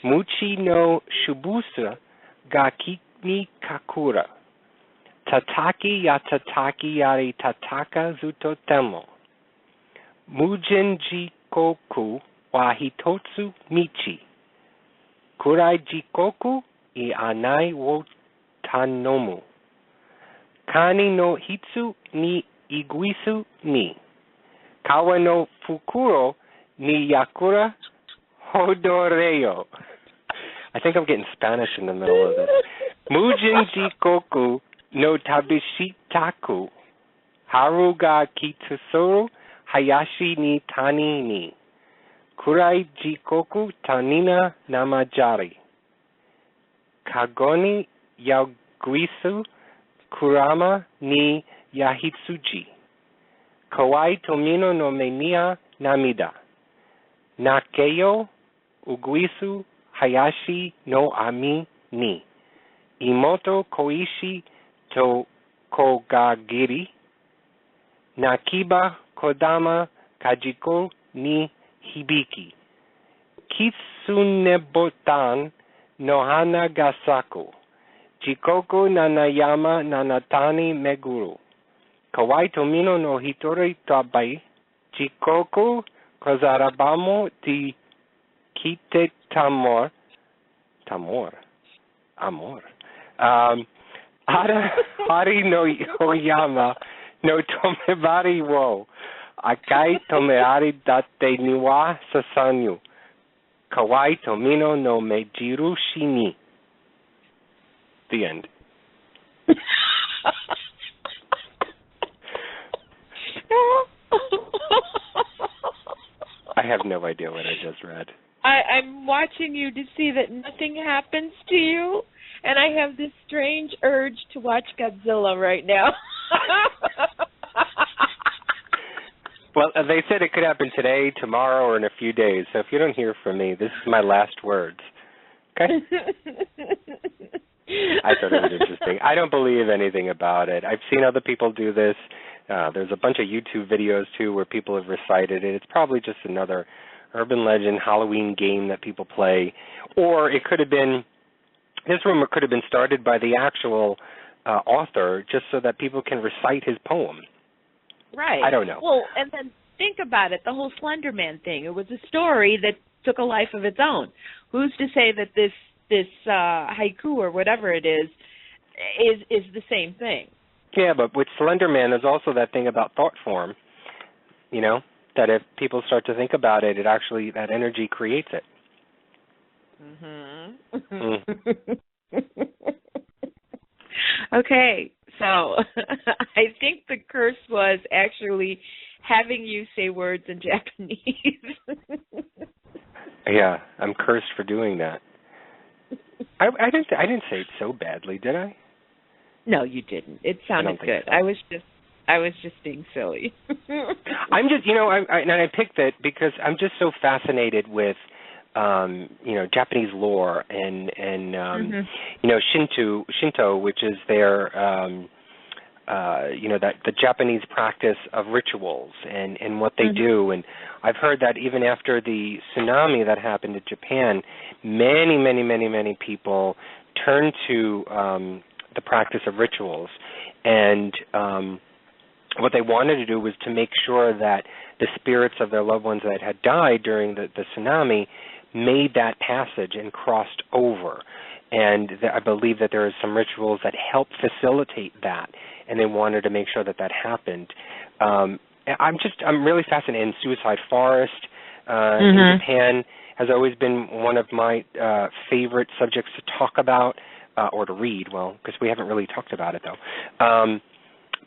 Muchi no shubusa ga kini kakura. Tataki ya tataki yari tataka zuto temo. Mujin jikoku wa hitotsu michi. Kurai jikoku I anai wo tanomu. Kani no hitsu ni iguisu ni. Kawa no fukuro ni yakura hodoreo. I think I'm getting Spanish in the middle of this. Mujin jikoku no tabishitaku. Haru ga kitsusoru hayashi ni tani ni. Kurai jikoku tanina namajari. Kagoni yaguisu kurama ni yahitsuji. Kawai tomino no menia namida. Nakeyo uguisu hayashi no ami ni. Imoto koishi to kogagiri. Nakiba kodama kajiko ni hibiki. Kitsunebotan Nohana gasaku. Jikoku nanayama nanatani meguru. Kawai tomino no hitori tabai. Jikoku kozarabamo di kite tamor. Tamor. Amor. Hari no oyama no tomebari wo. Akai tomeari date niwa sasanyu. Kawai tomino no mejiru shini. The end. I have no idea what I just read. I'm watching you to see that nothing happens to you, and I have this strange urge to watch Godzilla right now. Well, they said it could happen today, tomorrow, or in a few days. So if you don't hear from me, this is my last words. Okay? I thought it was interesting. I don't believe anything about it. I've seen other people do this. There's a bunch of YouTube videos, too, where people have recited it. It's probably just another urban legend Halloween game that people play. Or it could have been, this rumor could have been started by the actual author just so that people can recite his poem. Right. I don't know. Well, and then think about it, the whole Slender Man thing. It was a story that took a life of its own. Who's to say that this haiku or whatever it is the same thing? Yeah, but with Slender Man, there's also that thing about thought form, you know, that if people start to think about it, it actually, that energy creates it. Okay, so I think the curse was actually having you say words in Japanese. Yeah, I'm cursed for doing that. I didn't say it so badly, did I? No, you didn't. It sounded good. So. I was just being silly. I'm just, I picked it because I'm just so fascinated with, Japanese lore and Shinto, which is their, that the Japanese practice of rituals and what they do. And I've heard that even after the tsunami that happened in Japan, many, many, many, many people turned to the practice of rituals. And what they wanted to do was to make sure that the spirits of their loved ones that had died during the tsunami made that passage and crossed over. And I believe that there are some rituals that help facilitate that, and they wanted to make sure that that happened. I'm really fascinated in Suicide Forest in Japan. Has always been one of my favorite subjects to talk about. or to read. Well, because we haven't really talked about it though.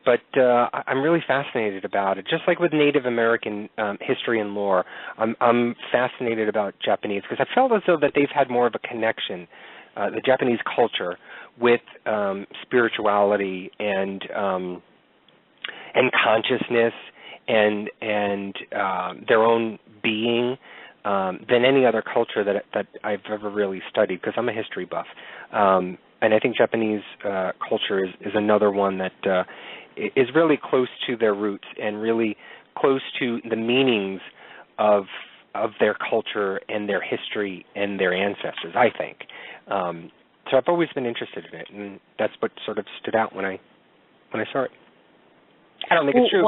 But I'm really fascinated about it. Just like with Native American history and lore, I'm fascinated about Japanese because I felt as though that they've had more of a connection, the Japanese culture, with spirituality and consciousness and their own being than any other culture that I've ever really studied. Because I'm a history buff, and I think Japanese culture is another one that is really close to their roots and really close to the meanings of their culture and their history and their ancestors, I think. So I've always been interested in it, and that's what sort of stood out when I saw it. I don't think it's true,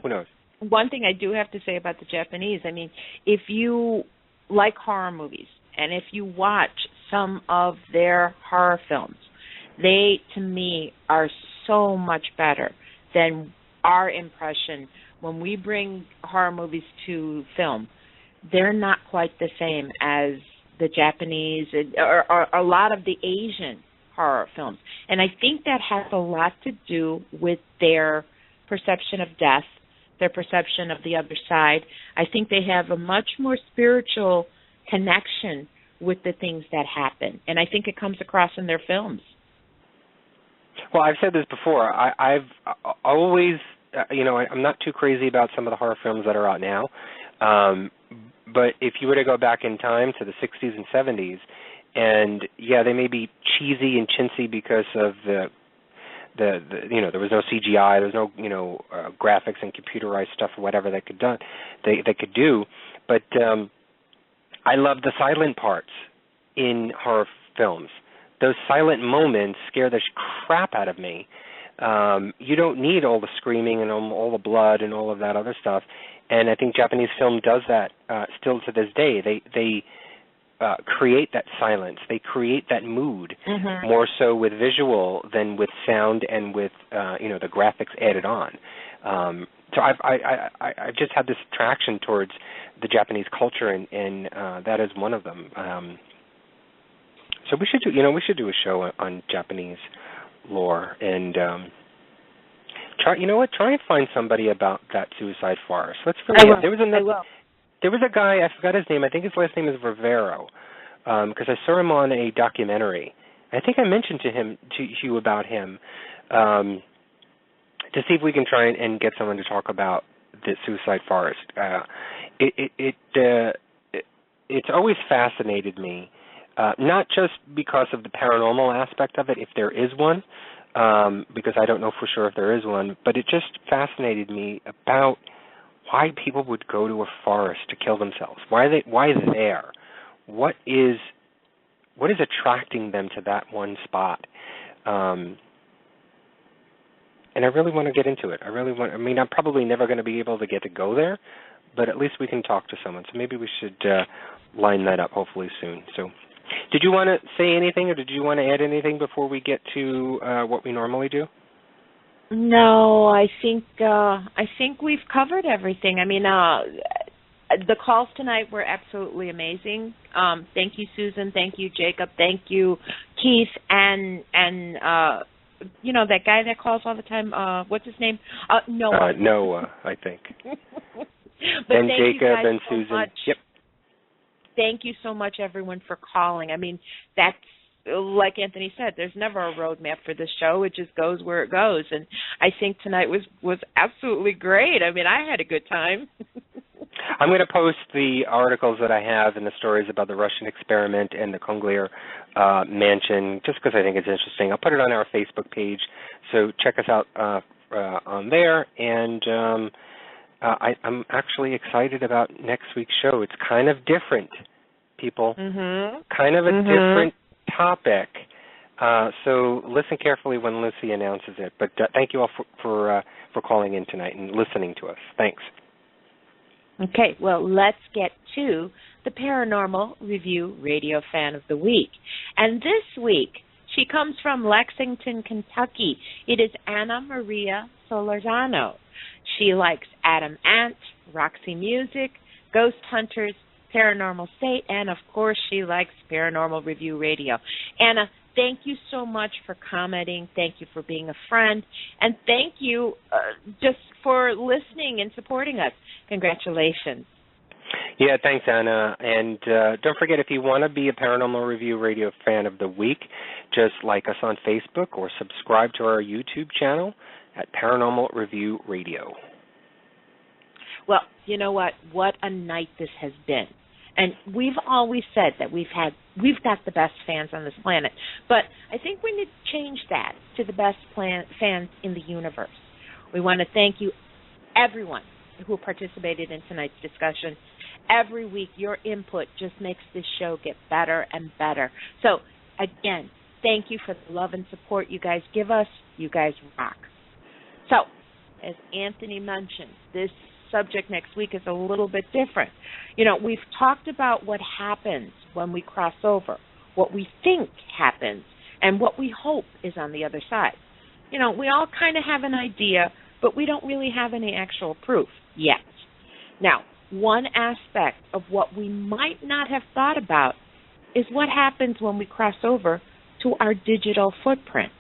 who knows? One thing I do have to say about the Japanese, I mean, if you like horror movies and if you watch some of their horror films, they, to me, are so much better than our impression when we bring horror movies to film. They're not quite the same as the Japanese or a lot of the Asian horror films. And I think that has a lot to do with their perception of death, their perception of the other side. I think they have a much more spiritual connection with the things that happen. And I think it comes across in their films. Well, I've said this before. I've always, I'm not too crazy about some of the horror films that are out now. But if you were to go back in time to the 60s and 70s, and yeah, they may be cheesy and chintzy because of the there was no CGI, there was no graphics and computerized stuff or whatever they could do. But I love the silent parts in horror films. Those silent moments scare the crap out of me. You don't need all the screaming and all the blood and all of that other stuff. And I think Japanese film does that still to this day. They create that silence. They create that mood more so with visual than with sound and with the graphics added on. So I've just had this attraction towards the Japanese culture, and that is one of them. So we should do a show on Japanese lore and try and find somebody about that suicide forest. Let's forget. There was a guy, I forgot his name. I think his last name is Rivero, because I saw him on a documentary. I think I mentioned to you about him to see if we can try and get someone to talk about the suicide forest. It's always fascinated me. Not just because of the paranormal aspect of it, if there is one, because I don't know for sure if there is one, but it just fascinated me about why people would go to a forest to kill themselves. Why there? What is attracting them to that one spot? And I really want to get into it. I'm probably never going to be able to get to go there, but at least we can talk to someone. So maybe we should line that up hopefully soon. So, did you want to say anything, or did you want to add anything before we get to what we normally do? No, I think we've covered everything. I mean, the calls tonight were absolutely amazing. Thank you, Susan. Thank you, Jacob. Thank you, Keith, and that guy that calls all the time. What's his name? Noah. Noah, I think. But and Jacob and so Susan. Much. Yep. Thank you so much, everyone, for calling. I mean, that's, like Anthony said, there's never a roadmap for this show. It just goes where it goes. And I think tonight was absolutely great. I mean, I had a good time. I'm going to post the articles that I have and the stories about the Russian experiment and the Kongler mansion, just because I think it's interesting. I'll put it on our Facebook page, so check us out on there. And I'm actually excited about next week's show. It's kind of different, people. Kind of a different topic. So listen carefully when Lucy announces it. But thank you all for calling in tonight and listening to us. Thanks. Okay, well, let's get to the Paranormal Review Radio Fan of the Week. And this week, she comes from Lexington, Kentucky. It is Anna Maria Solorzano. She likes Adam Ant, Roxy Music, Ghost Hunters, Paranormal State, and, of course, she likes Paranormal Review Radio. Anna, thank you so much for commenting. Thank you for being a friend. And thank you just for listening and supporting us. Congratulations. Yeah, thanks, Anna. And don't forget, if you want to be a Paranormal Review Radio fan of the week, just like us on Facebook or subscribe to our YouTube channel at Paranormal Review Radio. Well, you know what? What a night this has been. And we've always said that we've got the best fans on this planet. But I think we need to change that to the best fans in the universe. We want to thank you, everyone who participated in tonight's discussion. Every week, your input just makes this show get better and better. So, again, thank you for the love and support you guys give us. You guys rock. So, as Anthony mentioned, this subject next week is a little bit different. You know, we've talked about what happens when we cross over, what we think happens, and what we hope is on the other side. You know, we all kind of have an idea, but we don't really have any actual proof yet. Now, one aspect of what we might not have thought about is what happens when we cross over to our digital footprint.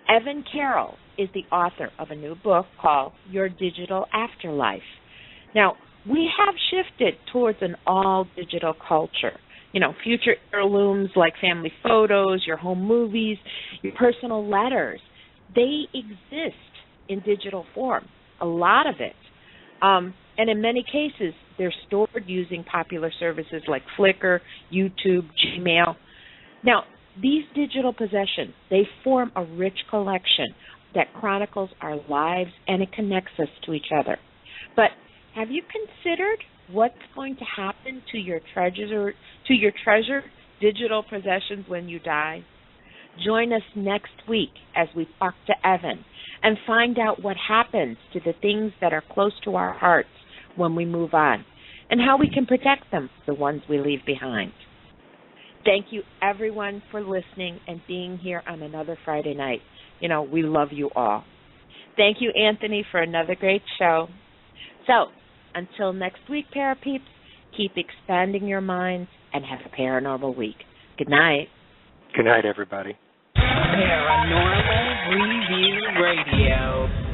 Evan Carroll is the author of a new book called Your Digital Afterlife. Now, we have shifted towards an all-digital culture. You know, future heirlooms like family photos, your home movies, your personal letters, they exist in digital form, a lot of it. And in many cases, they're stored using popular services like Flickr, YouTube, Gmail. Now, these digital possessions, they form a rich collection that chronicles our lives and it connects us to each other. But have you considered what's going to happen to your treasured digital possessions when you die? Join us next week as we talk to Evan and find out what happens to the things that are close to our hearts when we move on and how we can protect them, the ones we leave behind. Thank you, everyone, for listening and being here on another Friday night. You know, we love you all. Thank you, Anthony, for another great show. So, until next week, Parapeeps, keep expanding your minds and have a paranormal week. Good night. Good night, everybody. Paranormal Review Radio.